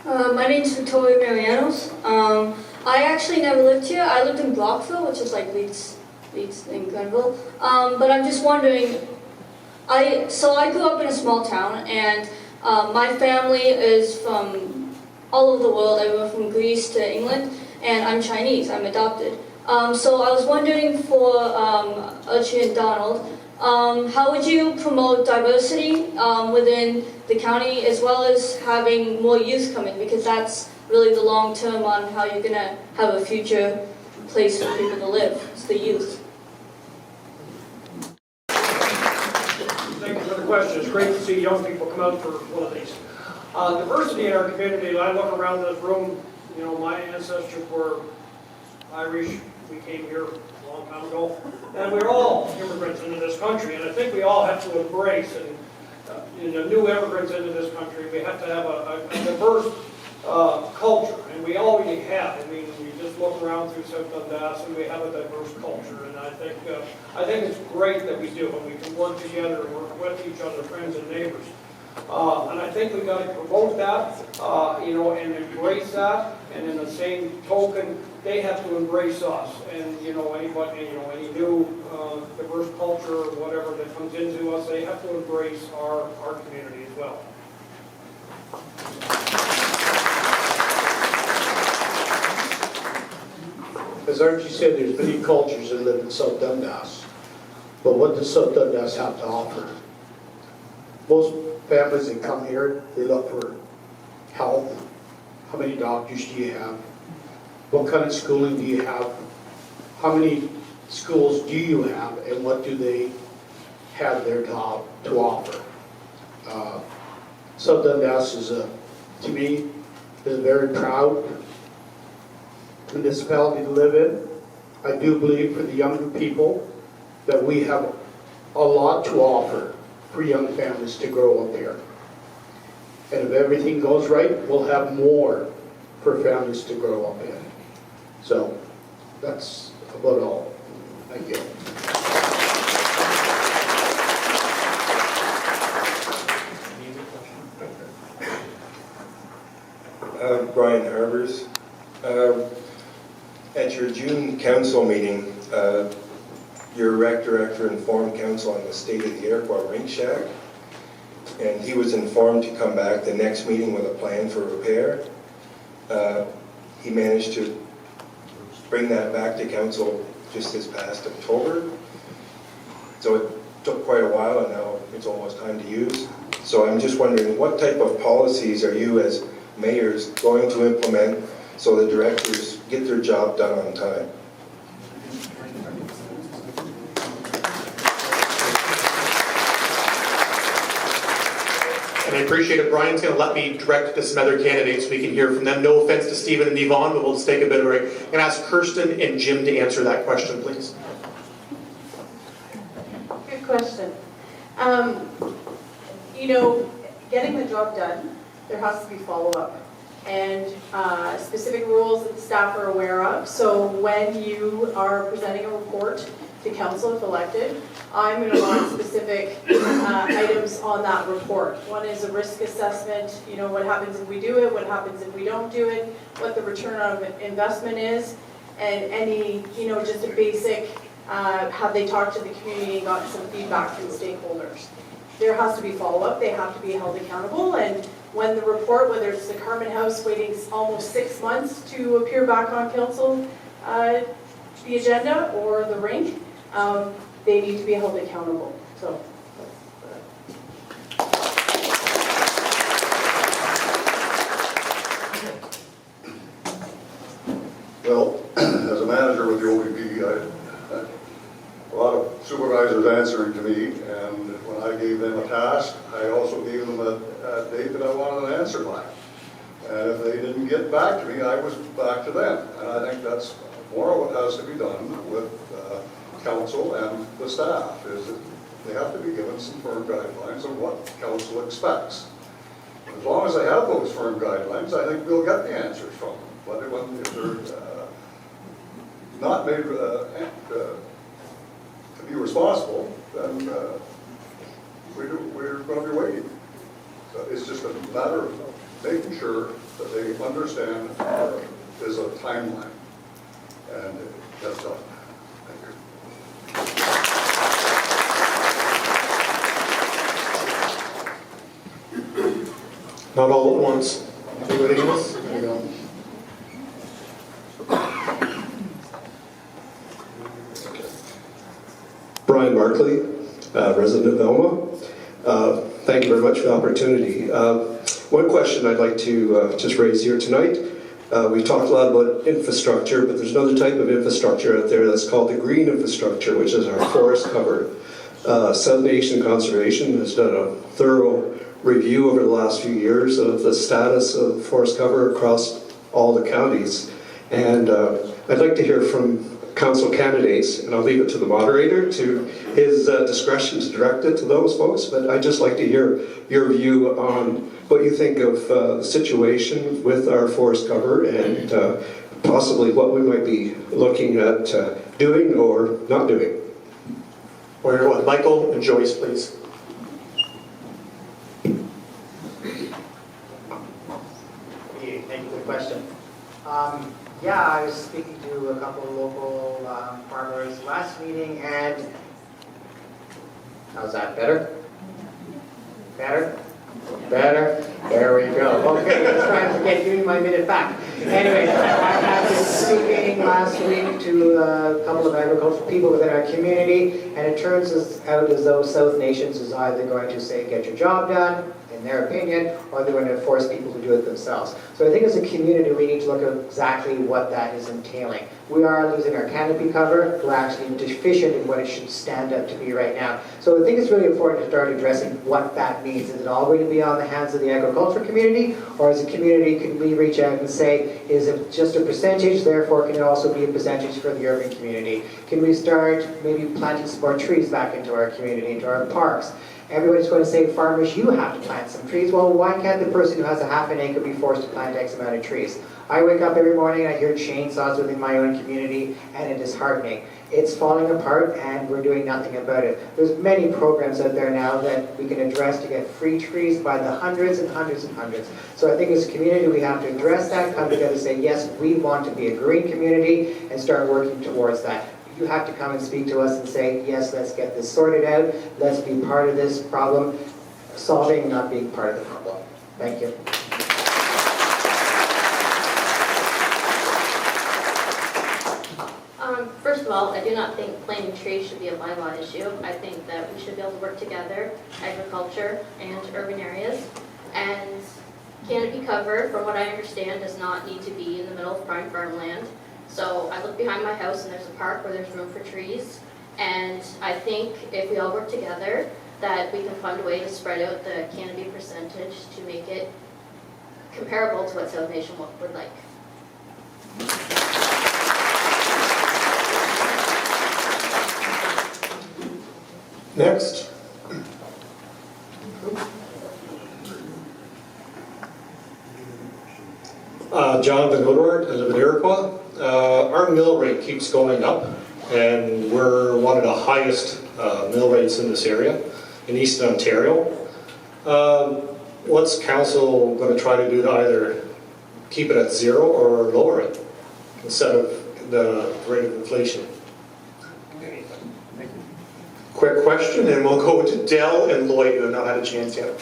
My name is Victoria Marianos. I actually never lived here. I lived in Brockville, which is like Leeds in Glenville. But I'm just wondering, so I grew up in a small town, and my family is from all over the world. Everyone from Greece to England, and I'm Chinese. I'm adopted. So I was wondering for Archie and Donald, how would you promote diversity within the county, as well as having more youth come in, because that's really the long term on how you're going to have a future place for people to live. It's the youth. Thank you for the question. It's great to see young people come out for one of these. Diversity in our community, I look around this room, you know, my ancestors were Irish, we came here a long time ago, and we're all immigrants into this country, and I think we all have to embrace, and new immigrants into this country, we have to have a diverse culture, and we already have. I mean, we just look around through South Dundas, and we have a diverse culture, and I think it's great that we do, and we can work together and work with each other, friends and neighbors. And I think we've got to promote that, and embrace that, and in the same token, they have to embrace us, and anybody, any new diverse culture or whatever that comes into us, they have to embrace our community as well. As Archie said, there's many cultures that live in South Dundas, but what does South Dundas have to offer? Most families that come here, they look for health. How many doctors do you have? What kind of schooling do you have? How many schools do you have, and what do they have there to offer? South Dundas is, to me, is a very proud municipality to live in. I do believe for the younger people that we have a lot to offer for young families to grow up here. And if everything goes right, we'll have more for families to grow up in. So that's about all. Thank you. Brian Harbers. At your June council meeting, your rec director informed council on the state of the Iroquois rink shack, and he was informed to come back the next meeting with a plan for repair. He managed to bring that back to council just this past October. So it took quite a while, and now it's almost time to use. So I'm just wondering, what type of policies are you as mayors going to implement so the directors get their job done on time? And I appreciate it. Brian's going to let me direct to some other candidates so we can hear from them. No offense to Stephen and Yvonne, but we'll just take a bit of a break. I'm going to ask Kirsten and Jim to answer that question, please. Good question. Getting the job done, there has to be follow-up and specific rules that the staff are aware of. So when you are presenting a report to council if elected, I'm going to want specific items on that report. One is a risk assessment, what happens if we do it, what happens if we don't do it, what the return on investment is, and any, just a basic, have they talked to the community and gotten some feedback from stakeholders. There has to be follow-up, they have to be held accountable, and when the report, whether it's the Carmen House waiting almost 6 months to appear back on council, the agenda, or the rink, they need to be held accountable. So. Well, as a manager with the OPP, a lot of supervisors answering to me, and when I gave them a task, I also gave them a date that I wanted an answer by. And if they didn't get back to me, I was back to them. And I think that's more of what has to be done with council and the staff, is that they have to be given some firm guidelines of what council expects. As long as they have those firm guidelines, I think we'll get the answers from them. But if they're not made to be responsible, then we're going to be waiting. So it's just a matter of making sure that they understand there is a timeline, and that's done. Thank you. Not all at once. Anybody else? There you go. Brian Barkley, resident of Elma. Thank you very much for the opportunity. One question I'd like to just raise here tonight. We've talked a lot about infrastructure, but there's another type of infrastructure out there that's called the green infrastructure, which is our forest cover. South Nation Conservation has done a thorough review over the last few years of the status of forest cover across all the counties. And I'd like to hear from council candidates, and I'll leave it to the moderator, to his discretion to direct it to those folks, but I'd just like to hear your view on what you think of the situation with our forest cover and possibly what we might be looking at doing or not doing. Where one, Michael and Joyce, please. Thank you for the question. Yeah, I was speaking to a couple of local farmers last meeting, and how's that, better? Better? Better? There we go. Okay, let's try and give me my minute back. Anyway, I have been speaking last week to a couple of agricultural people within our community, and it turns out as though South Nations is either going to say, get your job done, in their opinion, or they're going to force people to do it themselves. So I think as a community we need to look at exactly what that is entailing. We are losing our canopy cover. We're actually deficient in what it should stand up to be right now. So I think it's really important to start addressing what that means. Is it all going to be on the hands of the agricultural community, or as a community can we reach out and say, is it just a percentage, therefore can it also be a percentage for the urban community? Can we start maybe planting some more trees back into our community, into our parks? Everybody's going to say, farmers, you have to plant some trees. Well, why can't the person who has a half an acre be forced to plant X amount of trees? I wake up every morning and I hear chainsaws within my own community, and it is heartening. It's falling apart and we're doing nothing about it. There's many programs out there now that we can address to get free trees by the hundreds and hundreds and hundreds. So I think as a community we have to address that, come together and say, yes, we want to be a green community, and start working towards that. You have to come and speak to us and say, yes, let's get this sorted out. Let's be part of this problem solving, not being part of the problem. Thank you. First of all, I do not think planting trees should be a bylaw issue. I think that we should be able to work together, agriculture and urban areas. And canopy cover, from what I understand, does not need to be in the middle of prime farmland. So I look behind my house and there's a park where there's room for trees. And I think if we all work together, that we can find a way to spread out the canopy percentage to make it comparable to what South Nation would like. Next. Jonathan Woodward, I live in Iroquois. Our mill rate keeps going up, and we're one of the highest mill rates in this area, in Eastern Ontario. What's council going to try to do to either keep it at zero or lower it instead of the rate of inflation? Quick question, and we'll go to Dell and Lloyd, who have not had a chance yet.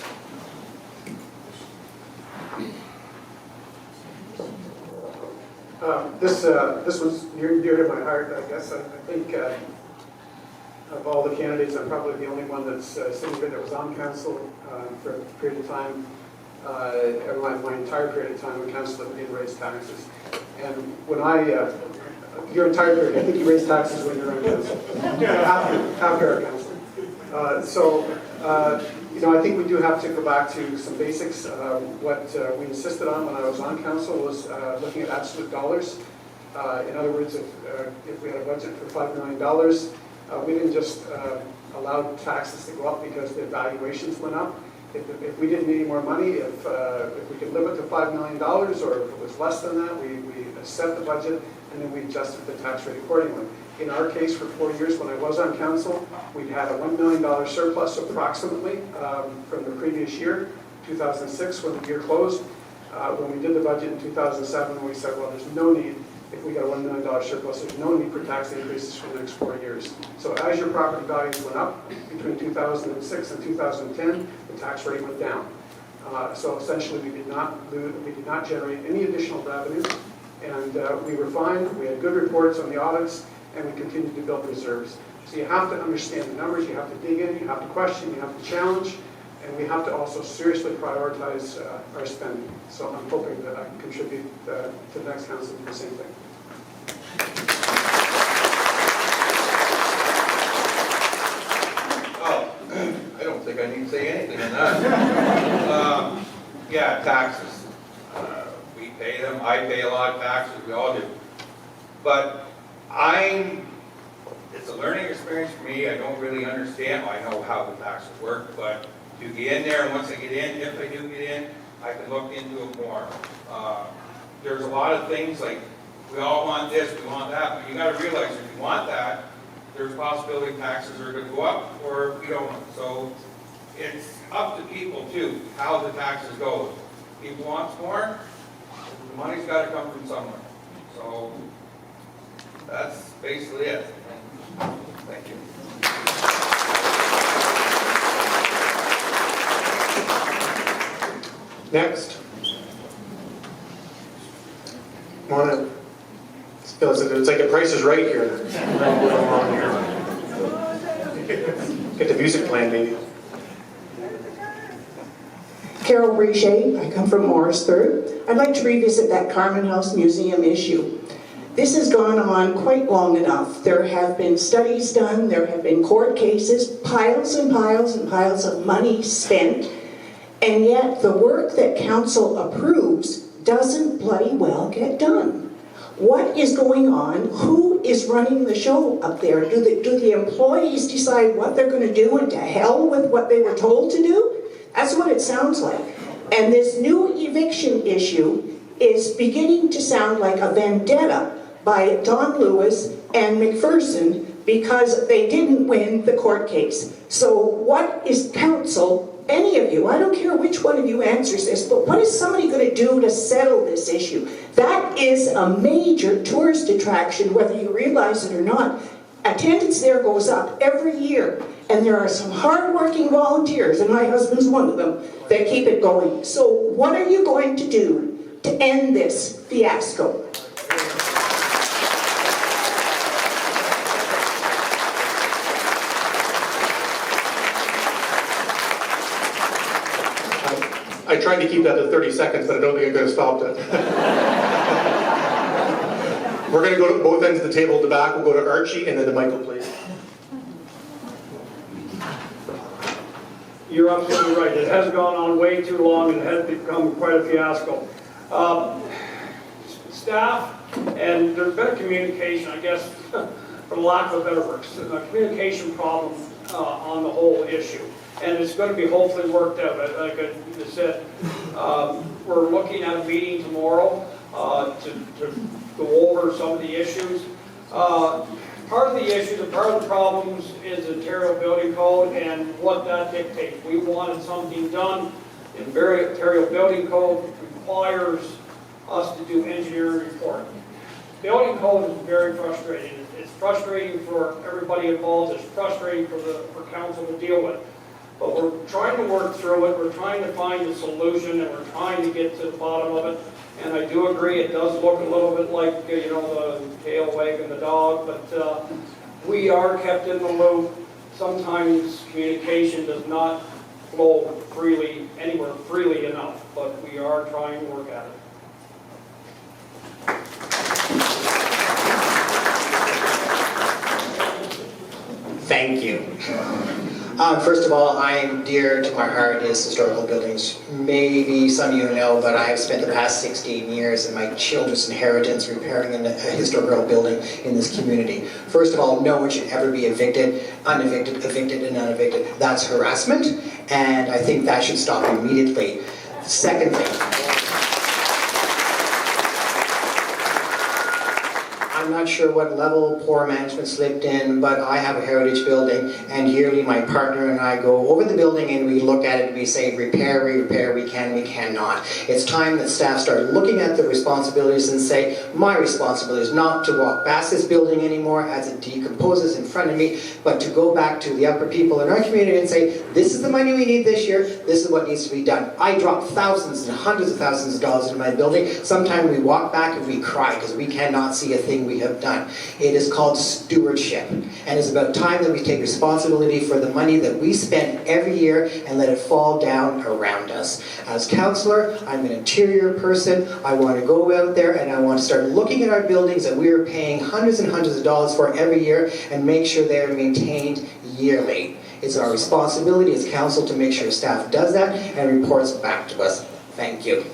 This was near to my heart, I guess. I think of all the candidates, I'm probably the only one that's sitting here that was on council for a period of time, my entire period of time when council didn't raise taxes. And when your entire period, I think you raised taxes when you were on council, after our council. I think we do have to go back to some basics. What we insisted on when I was on council was looking at absolute dollars. In other words, if we had a budget for $5 million, we didn't just allow taxes to go up because the valuations went up. If we didn't need any more money, if we could live with the $5 million, or if it was less than that, we set the budget and then we adjusted the tax rate accordingly. In our case, for 4 years when I was on council, we had a $1 million surplus approximately from the previous year, 2006, when the year closed. When we did the budget in 2007, we said, well, there's no need, if we got a $1 million surplus, there's no need for tax increases for the next 4 years. So as your property values went up between 2006 and 2010, the tax rate went down. So essentially, we did not generate any additional revenue, and we were fine. We had good reports on the audits, and we continued to build reserves. So you have to understand the numbers, you have to dig in, you have to question, you have to challenge, and we have to also seriously prioritize our spending. So I'm hoping that I can contribute to the next council to do the same thing. Oh, I don't think I need to say anything on that. have taxes. We pay them, I pay a lot of taxes, we all do. But it's a learning experience for me. I don't really understand. I know how the taxes work, but to get in there, and once I get in, if I do get in, I can look into it more. There's a lot of things like, we all want this, we want that, but you gotta realize if you want that, there's a possibility taxes are gonna go up or we don't. So it's up to people too, how the taxes go. People want more, the money's gotta come from somewhere. So that's basically it. Thank you. Next. Come on in. It's like the Price is Right here. Get the music playing, maybe. Carol Brichet, I come from Morrisburg. I'd like to revisit that Carman House Museum issue. This has gone on quite long enough. There have been studies done, there have been court cases, piles and piles and piles of money spent, and yet the work that council approves doesn't bloody well get done. What is going on? Who is running the show up there? Do the employees decide what they're going to do and to hell with what they were told to do? That's what it sounds like. And this new eviction issue is beginning to sound like a vendetta by Don Lewis and McPherson because they didn't win the court case. So what is council, any of you, I don't care which one of you answers this, but what is somebody going to do to settle this issue? That is a major tourist attraction, whether you realize it or not. Attendance there goes up every year, and there are some hard-working volunteers, and my husband's one of them, that keep it going. So what are you going to do to end this fiasco? I tried to keep that to 30 seconds, but I don't think I could have stopped it. We're going to go to both ends of the table at the back. We'll go to Archie and then to Michael, please. You're absolutely right. It has gone on way too long and has become quite a fiasco. Staff, and there's been a communication, I guess, for lack of a better word, a communication problem on the whole issue. And it's going to be hopefully worked out. Like I said, we're looking at a meeting tomorrow to go over some of the issues. Part of the issues and part of the problems is the Ontario Building Code and what that dictates. We wanted something done in Ontario Building Code requires us to do engineering report. Building code is very frustrating. It's frustrating for everybody involved. It's frustrating for council to deal with. But we're trying to work through it. We're trying to find a solution, and we're trying to get to the bottom of it. And I do agree, it does look a little bit like, the tail wagging the dog, but we are kept in the loop. Sometimes communication does not flow anywhere freely enough, but we are trying to work at it. Thank you. First of all, I'm dear to my heart is historical buildings. Maybe some of you know, but I have spent the past 16 years in my children's inheritance repairing a historical building in this community. First of all, no one should ever be evicted, unevicted, evicted, and unevicted. That's harassment, and I think that should stop immediately. Secondly, I'm not sure what level poor management slipped in, but I have a heritage building, and yearly my partner and I go over the building and we look at it and we say, repair, we can, we cannot. It's time that staff start looking at the responsibilities and say, my responsibility is not to walk past this building anymore as it decomposes in front of me, but to go back to the upper people in our community and say, this is the money we need this year, this is what needs to be done. I drop thousands and hundreds of thousands of dollars into my building. Sometimes we walk back and we cry because we cannot see a thing we have done. It is called stewardship, and it's about time that we take responsibility for the money that we spend every year and let it fall down around us. As councillor, I'm an interior person. I want to go out there and I want to start looking at our buildings that we are paying hundreds and hundreds of dollars for every year and make sure they are maintained yearly. It's our responsibility as council to make sure staff does that and reports back to us. Thank you.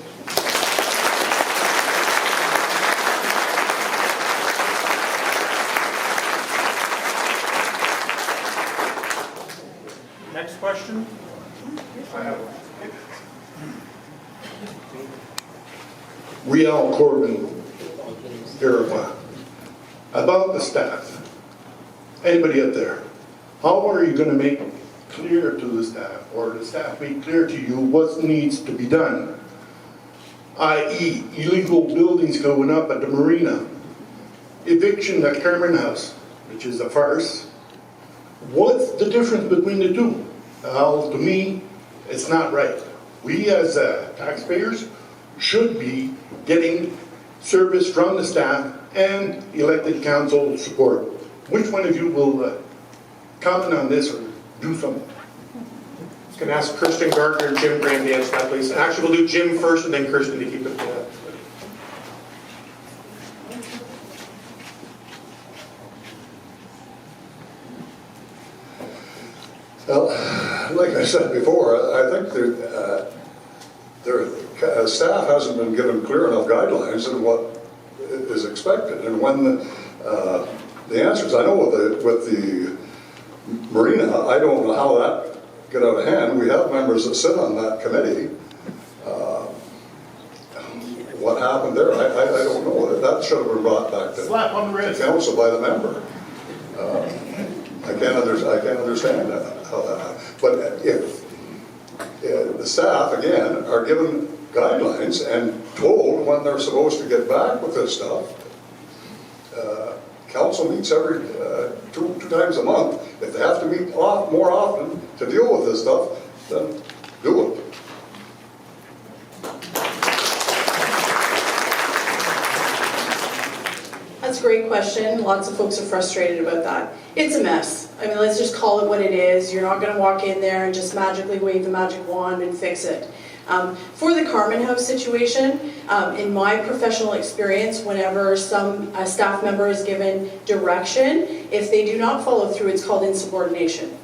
Next question? I have one. Riel Corbin, Iroquois. About the staff. Anybody up there? How are you going to make clear to the staff, or the staff make clear to you what needs to be done? I.e., illegal buildings going up at the marina, eviction at Carmen House, which is a farce. What's the difference between the two? Well, to me, it's not right. We as taxpayers should be getting service from the staff and elected council support. Which one of you will comment on this or do something? I was going to ask Christian Gardner and Jim Graham to answer that, please. Actually, we'll do Jim first and then Christian to keep it. Well, like I said before, I think their staff hasn't been given clear enough guidelines in what is expected. And when the answers, I know with the marina, I don't know how that got out of hand. We have members that sit on that committee. What happened there, I don't know. That should have been brought back to council by the member. I can't understand how that happened. But if the staff, again, are given guidelines and told when they're supposed to get back with this stuff, council meets every two times a month. If they have to meet more often to deal with this stuff, then do it. That's a great question. Lots of folks are frustrated about that. It's a mess. I mean, let's just call it what it is. You're not going to walk in there and just magically wave the magic wand and fix it. For the Carmen House situation, in my professional experience, whenever a staff member is given direction, if they do not follow through, it's called insubordination.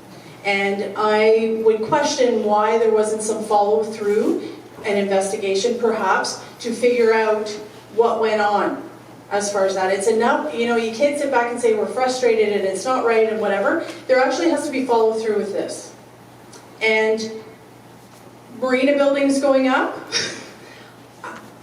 And I would question why there wasn't some follow through, an investigation perhaps, to figure out what went on. As far as that, it's enough, you know, you can't sit back and say we're frustrated and it's not right and whatever. There actually has to be follow through with this. And marina buildings going up,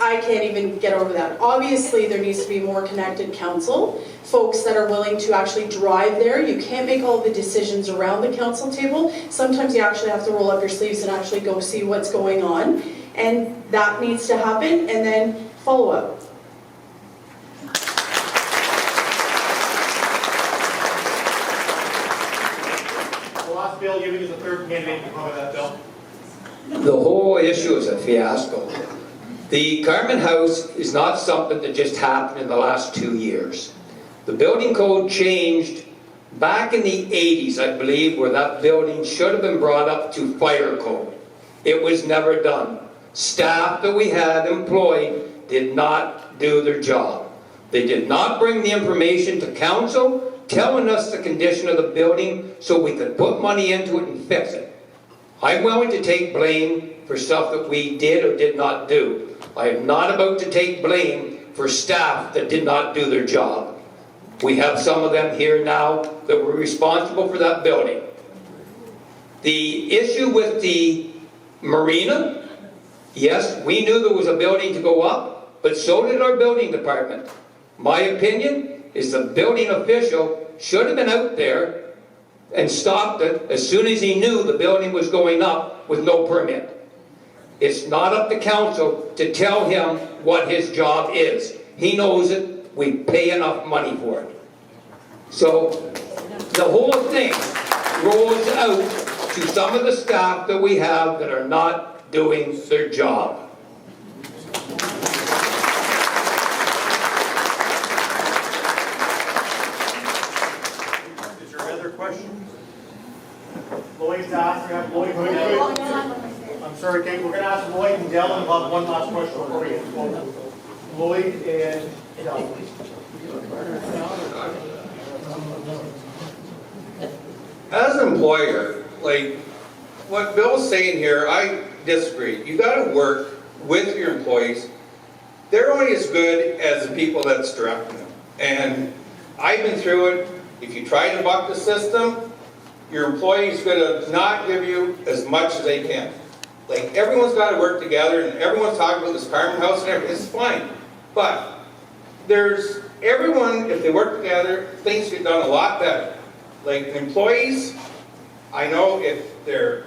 I can't even get over that. Obviously, there needs to be more connected council, folks that are willing to actually drive there. You can't make all the decisions around the council table. Sometimes you actually have to roll up your sleeves and actually go see what's going on. And that needs to happen, and then follow up. Bill, you as a third candidate to cover that, Bill. The whole issue is a fiasco. The Carmen House is not something that just happened in the last 2 years. The building code changed back in the 80s, I believe, where that building should have been brought up to fire code. It was never done. Staff that we had employed did not do their job. They did not bring the information to council telling us the condition of the building so we could put money into it and fix it. I'm willing to take blame for stuff that we did or did not do. I am not about to take blame for staff that did not do their job. We have some of them here now that were responsible for that building. The issue with the marina, yes, we knew there was a building to go up, but so did our building department. My opinion is the building official should have been out there and stopped it as soon as he knew the building was going up with no permit. It's not up to council to tell him what his job is. He knows it. We pay enough money for it. So the whole thing rolls out to some of the staff that we have that are not doing their job. Lloyd's asked, we have Lloyd and Dell. I'm sorry, Kate, we're going to ask Lloyd and Dell and we'll have one last question before we get to Lloyd and Dell. As an employer, like what Bill's saying here, I disagree. You got to work with your employees, they're only as good as the people that's directing them. And I've been through it. If you try to buck the system, your employee's gonna not give you as much as they can. Like, everyone's gotta work together, and everyone's talking about this Carmen House and everything, it's fine. But everyone, if they work together, things get done a lot better. Like, employees, I know if they're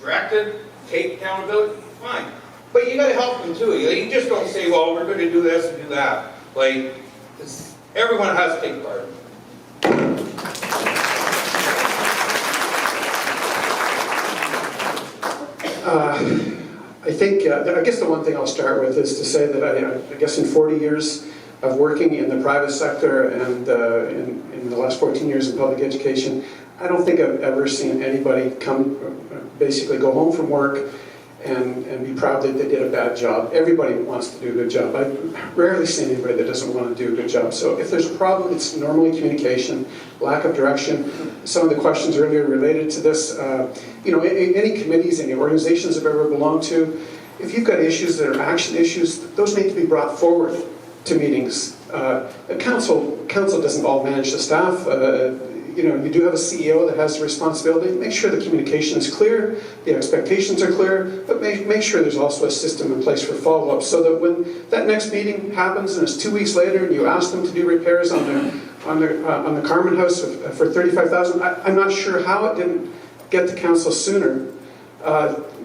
directed, take accountability, fine. But you gotta help them too. You just don't say, well, we're gonna do this and do that. Like, everyone has to take part. I guess the one thing I'll start with is to say that I guess in 40 years of working in the private sector and in the last 14 years in public education, I don't think I've ever seen anybody basically go home from work and be proud that they did a bad job. Everybody wants to do a good job. I've rarely seen anybody that doesn't want to do a good job. So if there's a problem, it's normally communication, lack of direction. Some of the questions earlier related to this, any committees, any organizations I've ever belonged to, if you've got issues that are action issues, those need to be brought forward to meetings. Council doesn't all manage the staff. You do have a CEO that has the responsibility. Make sure the communication is clear, the expectations are clear, but make sure there's also a system in place for follow-up so that when that next meeting happens and it's 2 weeks later and you ask them to do repairs on the Carmen House for $35,000, I'm not sure how it didn't get to council sooner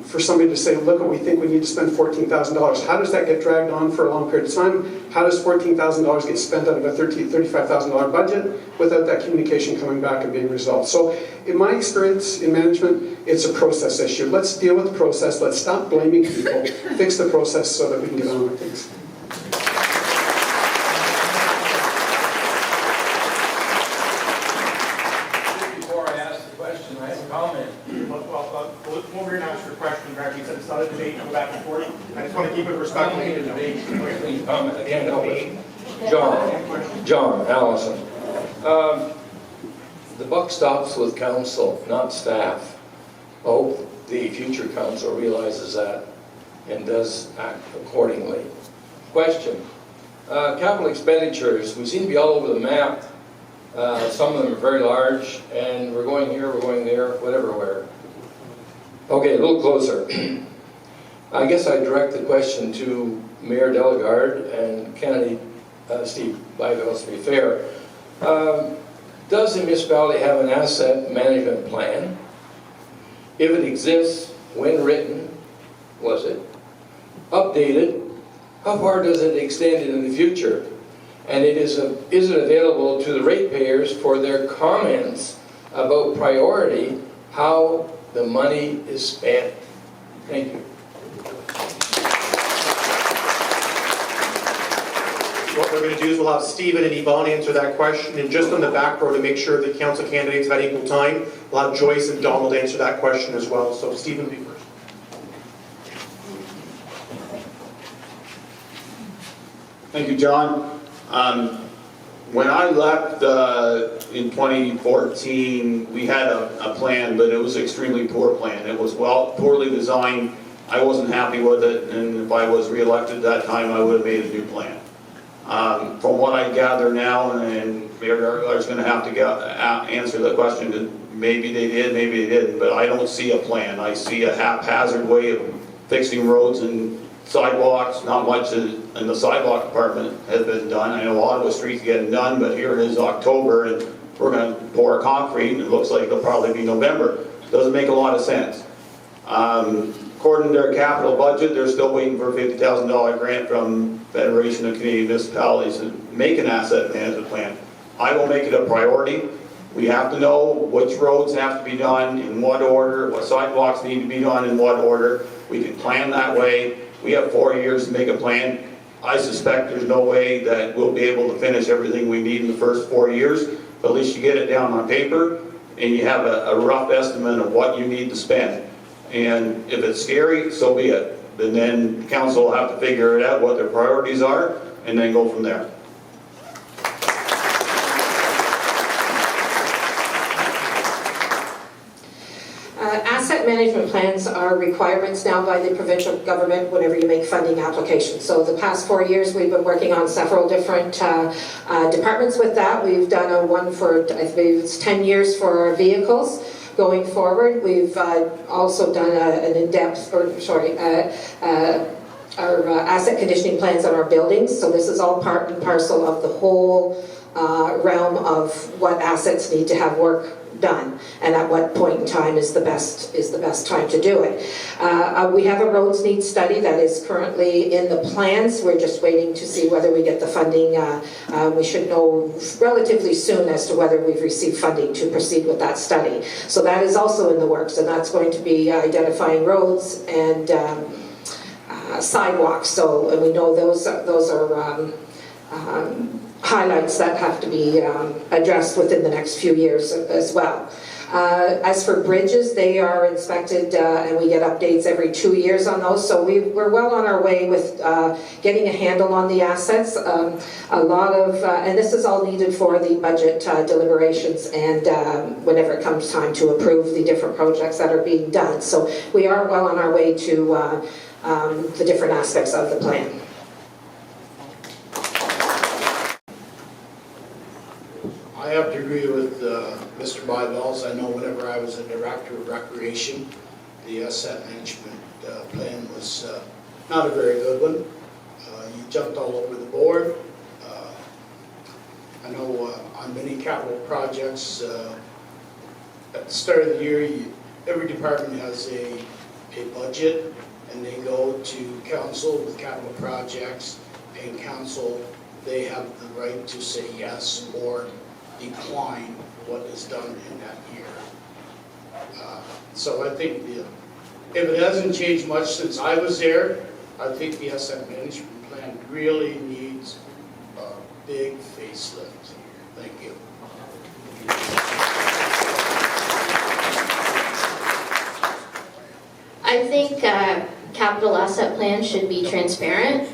for somebody to say, look, we think we need to spend $14,000. How does that get dragged on for a long period of time? How does $14,000 get spent out of a $35,000 budget without that communication coming back and being resolved? So in my experience in management, it's a process issue. Let's deal with the process. Let's stop blaming people. Fix the process so that we can get on with things. Before I ask the question, I have a comment. When we're going to ask your question, Greg, you said it's not a debate, go back and forth. I just want to keep it respectful. Please comment, I can't help it. John Allison. The buck stops with council, not staff. I hope the future council realizes that and does act accordingly. Question. Capital expenditures, we seem to be all over the map. Some of them are very large, and we're going here, we're going there, whatever, where. Okay, a little closer. I guess I direct the question to Mayor Delegard and candidate Steve Byville, to be fair. Does the municipality have an asset management plan? If it exists, when written was it? Updated? How far does it extend into the future? And is it available to the ratepayers for their comments about priority, how the money is spent? Thank you. What we're going to do is we'll have Stephen and Yvonne answer that question, and just on the back row to make sure the council candidates had equal time, we'll have Joyce and Donald answer that question as well. So Stephen, be first. Thank you, John. When I left in 2014, we had a plan, but it was an extremely poor plan. It was poorly designed. I wasn't happy with it, and if I was reelected at that time, I would have made a new plan. From what I gather now, and Mayor Dargar's going to have to answer the question, maybe they did, maybe they didn't, but I don't see a plan. I see a haphazard way of fixing roads and sidewalks. Not much in the sidewalk department has been done. I know Ottawa Street's getting done, but here it is October, and we're going to pour concrete, and it looks like it'll probably be November. Doesn't make a lot of sense. According to their capital budget, they're still waiting for a $50,000 grant from Federation of Canadian Municipalities to make an asset management plan. I will make it a priority. We have to know which roads have to be done, in what order, what sidewalks need to be done in what order. We can plan that way. We have 4 years to make a plan. I suspect there's no way that we'll be able to finish everything we need in the first 4 years, but at least you get it down on paper and you have a rough estimate of what you need to spend. And if it's scary, so be it. And then the council will have to figure it out, what their priorities are, and then go from there. Asset management plans are requirements now by the provincial government whenever you make funding applications. So the past 4 years, we've been working on several different departments with that. We've done one for, I believe it's 10 years for our vehicles. Going forward, we've also done an in-depth, our asset conditioning plans on our buildings. So this is all part and parcel of the whole realm of what assets need to have work done, and at what point in time is the best time to do it. We have a roads needs study that is currently in the plans. We're just waiting to see whether we get the funding. We should know relatively soon as to whether we've received funding to proceed with that study. So that is also in the works, and that's going to be identifying roads and sidewalks. So, and we know those are highlights that have to be addressed within the next few years as well. As for bridges, they are inspected and we get updates every 2 years on those. So we're well on our way with getting a handle on the assets. A lot of, and this is all needed for the budget deliberations and whenever it comes time to approve the different projects that are being done. So we are well on our way to the different aspects of the plan. I have to agree with Mr. Bybels. I know whenever I was a director of recreation, the asset management plan was not a very good one. You jumped all over the board. I know on many capital projects, at the start of the year, every department has a budget, and they go to council with capital projects, and council, they have the right to say yes or decline what is done in that year. So I think if it hasn't changed much since I was there, I think the asset management plan really needs a big facelift here. Thank you. I think capital asset plans should be transparent.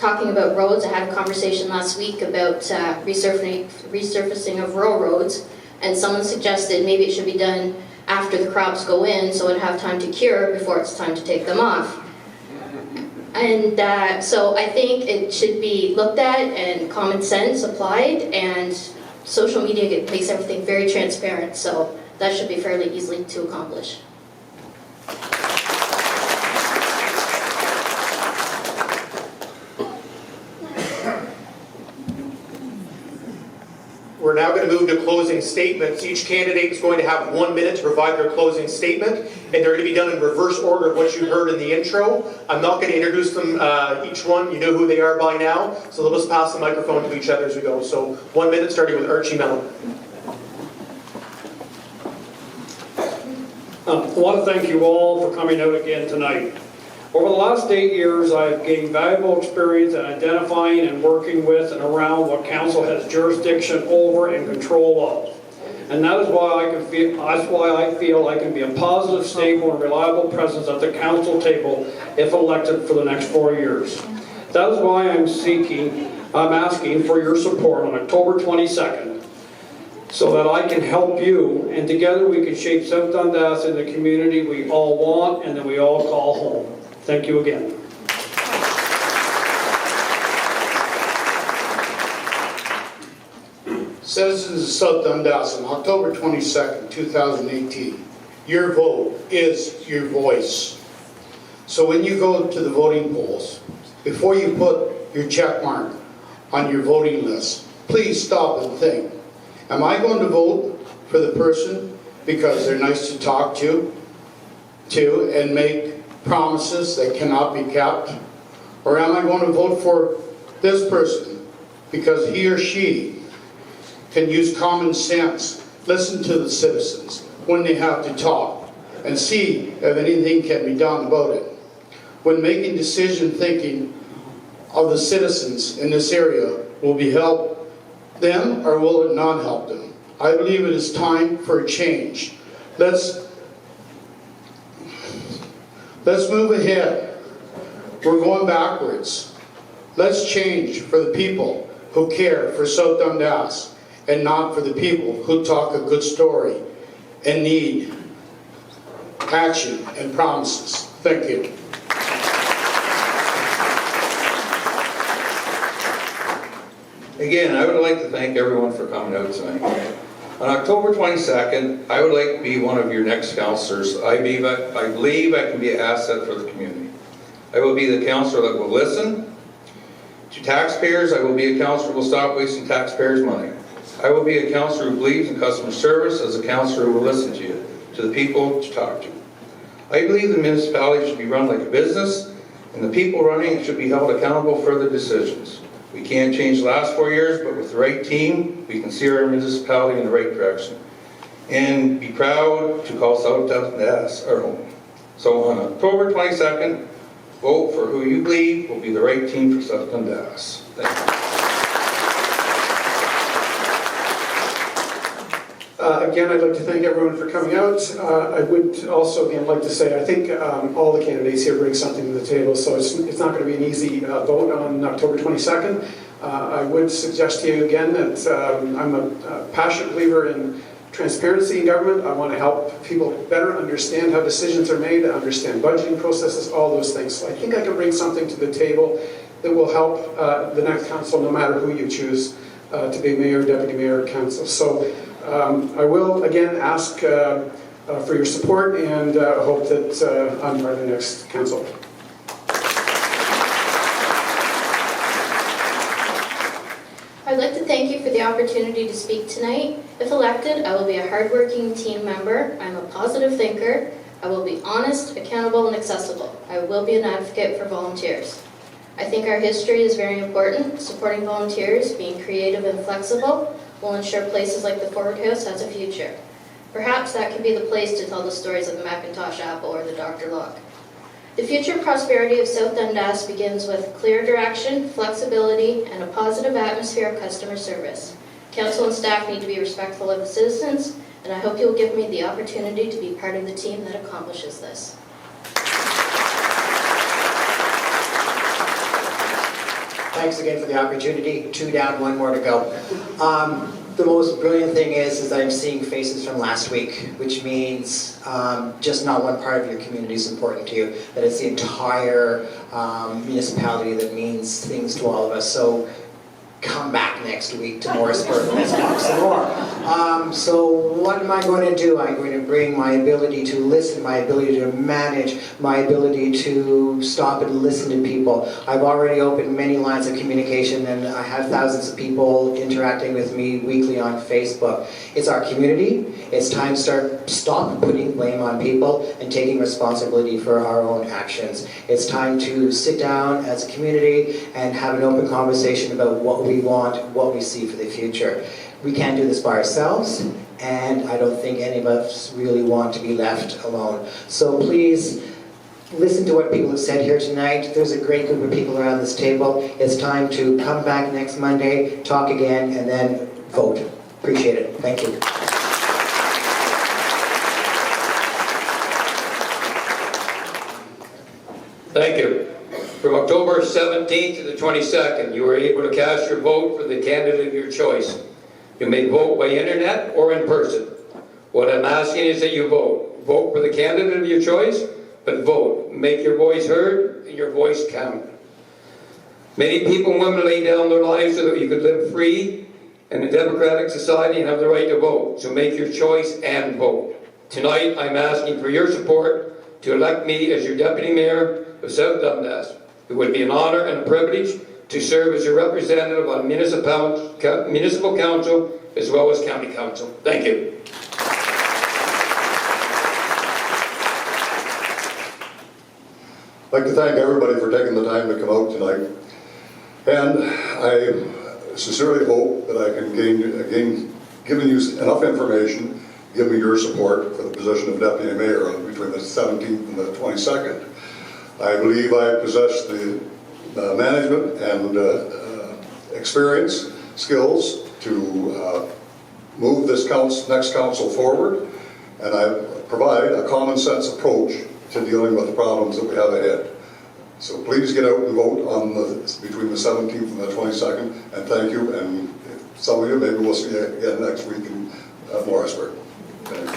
Talking about roads, I had a conversation last week about resurfacing of rural roads, and someone suggested maybe it should be done after the crops go in so it'd have time to cure before it's time to take them off. And so I think it should be looked at and common sense applied, and social media makes everything very transparent, so that should be fairly easily to accomplish. We're now going to move to closing statements. Each candidate is going to have 1 minute to provide their closing statement, and they're going to be done in reverse order of what you heard in the intro. I'm not going to introduce them, each one. You know who they are by now, so they'll just pass the microphone to each other as we go. So 1 minute, starting with Archie Mellon. I want to thank you all for coming out again tonight. Over the last 8 years, I've gained valuable experience in identifying and working with and around what council has jurisdiction over and control of. And that is why I feel I can be a positive, stable, and reliable presence at the council table if elected for the next 4 years. That is why I'm asking for your support on October 22nd, so that I can help you, and together we can shape South Dundas in the community we all want and that we all call home. Thank you again. Citizens of South Dundas, on October 22nd, 2018, your vote is your voice. So when you go to the voting polls, before you put your check mark on your voting list, please stop and think, am I going to vote for the person because they're nice to talk to and make promises that cannot be kept? Or am I going to vote for this person because he or she can use common sense, listen to the citizens when they have to talk, and see if anything can be done about it? When making decision, thinking of the citizens in this area, will be help them or will it not help them? I believe it is time for a change. Let's move ahead. We're going backwards. Let's change for the people who care for South Dundas and not for the people who talk a good story and need action, and promises. Thank you. Again, I would like to thank everyone for coming out tonight. On October 22nd, I would like to be one of your next councillors. I believe I can be an asset for the community. I will be the councillor that will listen to taxpayers. I will be a councillor who will stop wasting taxpayers' money. I will be a councillor who believes in customer service, as a councillor who will listen to you, to the people to talk to. I believe the municipality should be run like a business, and the people running it should be held accountable for their decisions. We can't change the last 4 years, but with the right team, we can steer our municipality in the right direction. And be proud to call South Dundas our home. So on October 22nd, vote for who you believe will be the right team for South Dundas. Thank you. Again, I'd like to thank everyone for coming out. I would also again like to say I think all the candidates here bring something to the table, so it's not going to be an easy vote on October 22nd. I would suggest to you again that I'm a passionate believer in transparency in government. I want to help people better understand how decisions are made, understand budgeting processes, all those things. So I think I can bring something to the table that will help the next council, no matter who you choose to be mayor, deputy mayor, or council. So I will again ask for your support, and hope that I'm part of the next council. I'd like to thank you for the opportunity to speak tonight. If elected, I will be a hardworking team member. I'm a positive thinker. I will be honest, accountable, and accessible. I will be an advocate for volunteers. I think our history is very important. Supporting volunteers, being creative and flexible, will ensure places like the Forward House has a future. Perhaps that could be the place to tell the stories of the Macintosh Apple or the Dr. Lock. The future prosperity of South Dundas begins with clear direction, flexibility, and a positive atmosphere of customer service. Council and staff need to be respectful of the citizens, and I hope you will give me the opportunity to be part of the team that accomplishes this. Thanks again for the opportunity. 2 down, 1 more to go. The most brilliant thing is I'm seeing faces from last week, which means just not one part of your community is important to you, that it's the entire municipality that means things to all of us. So come back next week to Morrisburg and let's talk some more. So what am I going to do? I'm going to bring my ability to listen, my ability to manage, my ability to stop and listen to people. I've already opened many lines of communication, and I have thousands of people interacting with me weekly on Facebook. It's our community. It's time to stop putting blame on people and taking responsibility for our own actions. It's time to sit down as a community and have an open conversation about what we want, what we see for the future. We can't do this by ourselves, and I don't think any of us really want to be left alone. So please, listen to what people have said here tonight. There's a great group of people around this table. It's time to come back next Monday, talk again, and then vote. Appreciate it. Thank you. Thank you. From October 17th to the 22nd, you are able to cast your vote for the candidate of your choice. You may vote by internet or in person. What I'm asking is that you vote. Vote for the candidate of your choice, but vote. Make your voice heard and your voice count. Many people and women lay down their lives so that you could live free in a democratic society and have the right to vote. So make your choice and vote. Tonight, I'm asking for your support to elect me as your deputy mayor of South Dundas. It would be an honor and a privilege to serve as your representative on municipal council as well as county council. Thank you. I'd like to thank everybody for taking the time to come out tonight. And I sincerely hope that I can gain giving you enough information, give me your support for the position of deputy mayor between the 17th and the 22nd. I believe I possess the management and experience, skills to move this next council forward, and I provide a common sense approach to dealing with the problems that we have ahead. So please get out and vote on between the 17th and the 22nd, and thank you, and some of you, maybe we'll see you again next week in Morrisburg. Thank you.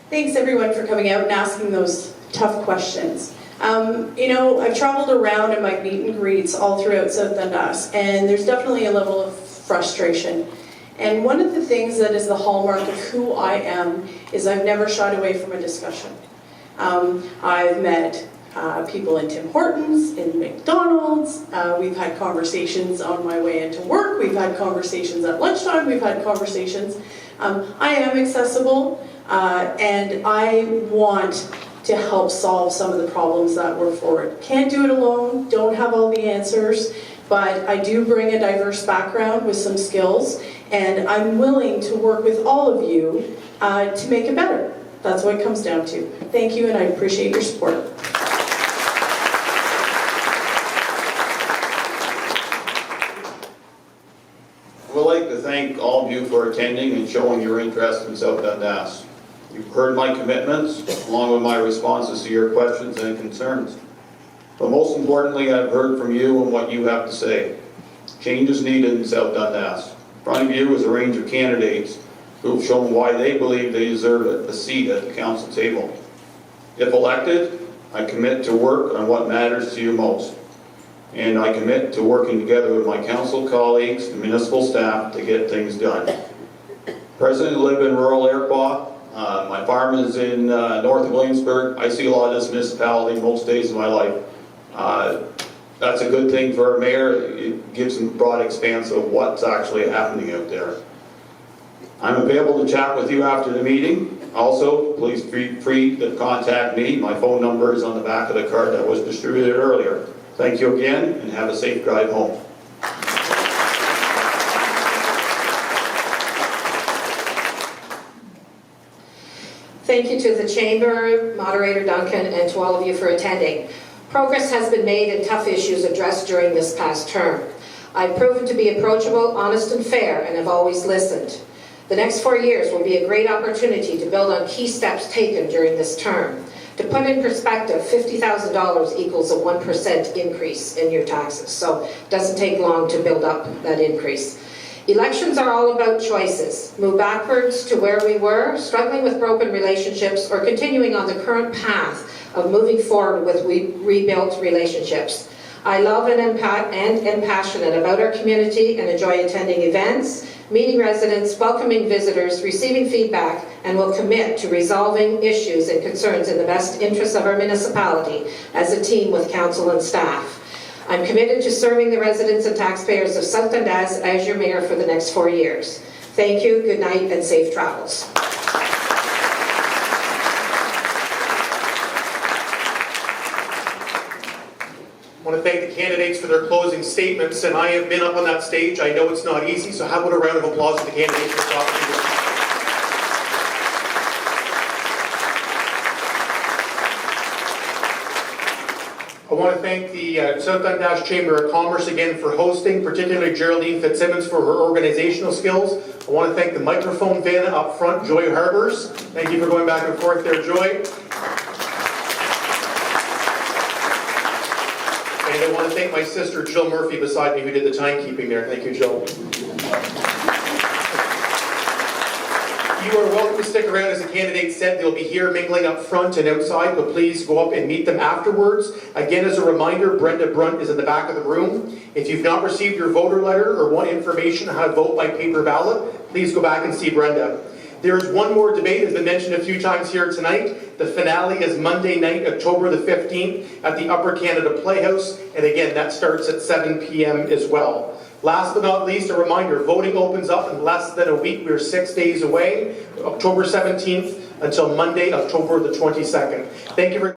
Thanks everyone for coming out and asking those tough questions. You know, I've traveled around in my meet and greets all throughout South Dundas, and there's definitely a level of frustration. And one of the things that is the hallmark of who I am is I've never shied away from a discussion. I've met people in Tim Hortons, in McDonald's, we've had conversations on my way into work, we've had conversations at lunchtime, we've had conversations. I am accessible, and I want to help solve some of the problems that we're forward. Can't do it alone, don't have all the answers, but I do bring a diverse background with some skills, and I'm willing to work with all of you to make it better. That's what it comes down to. Thank you, and I appreciate your support. I would like to thank all of you for attending and showing your interest in South Dundas. You've heard my commitments, along with my responses to your questions and concerns. But most importantly, I've heard from you and what you have to say. Change is needed in South Dundas. In front of you is a range of candidates who have shown why they believe they deserve a seat at the council table. If elected, I commit to work on what matters to you most. And I commit to working together with my council colleagues and municipal staff to get things done. Presently live in rural Iroquois. My farm is in north of Williamsburg. I see a lot of this municipality most days of my life. That's a good thing for a mayor. It gives a broad expanse of what's actually happening out there. I'm available to chat with you after the meeting. Also, please feel free to contact me. My phone number is on the back of the card that was distributed earlier. Thank you again, and have a safe drive home. Thank you to the Chamber, Moderator Duncan, and to all of you for attending. Progress has been made and tough issues addressed during this past term. I've proven to be approachable, honest, and fair, and have always listened. The next 4 years will be a great opportunity to build on key steps taken during this term. To put in perspective, $50,000 equals a 1% increase in your taxes, so it doesn't take long to build up that increase. Elections are all about choices. Move backwards to where we were, struggling with broken relationships, or continuing on the current path of moving forward with rebuilt relationships. I love and am passionate about our community and enjoy attending events, meeting residents, welcoming visitors, receiving feedback, and will commit to resolving issues and concerns in the best interests of our municipality as a team with council and staff. I'm committed to serving the residents and taxpayers of South Dundas as your mayor for the next 4 years. Thank you, good night, and safe travels. I want to thank the candidates for their closing statements, and I have been up on that stage. I know it's not easy, so how about a round of applause for the candidates for talking. I want to thank the South Dundas Chamber of Commerce again for hosting, particularly Geraldine Fitzsimmons for her organizational skills. I want to thank the microphone Vanna up front, Joy Harbers. Thank you for going back and forth there, Joy. And I want to thank my sister Jill Murphy beside me who did the timekeeping there. Thank you, Jill. You are welcome to stick around. As the candidate said, they'll be here mingling up front and outside, but please go up and meet them afterwards. Again, as a reminder, Brenda Brunt is in the back of the room. If you've not received your voter letter or want information on how to vote by paper ballot, please go back and see Brenda. There is one more debate, as been mentioned a few times here tonight. The finale is Monday night, October the 15th at the Upper Canada Playhouse. And again, that starts at 7 p.m. as well. Last but not least, a reminder, voting opens up in less than a week. We're 6 days away, October 17th until Monday, October the 22nd. Thank you for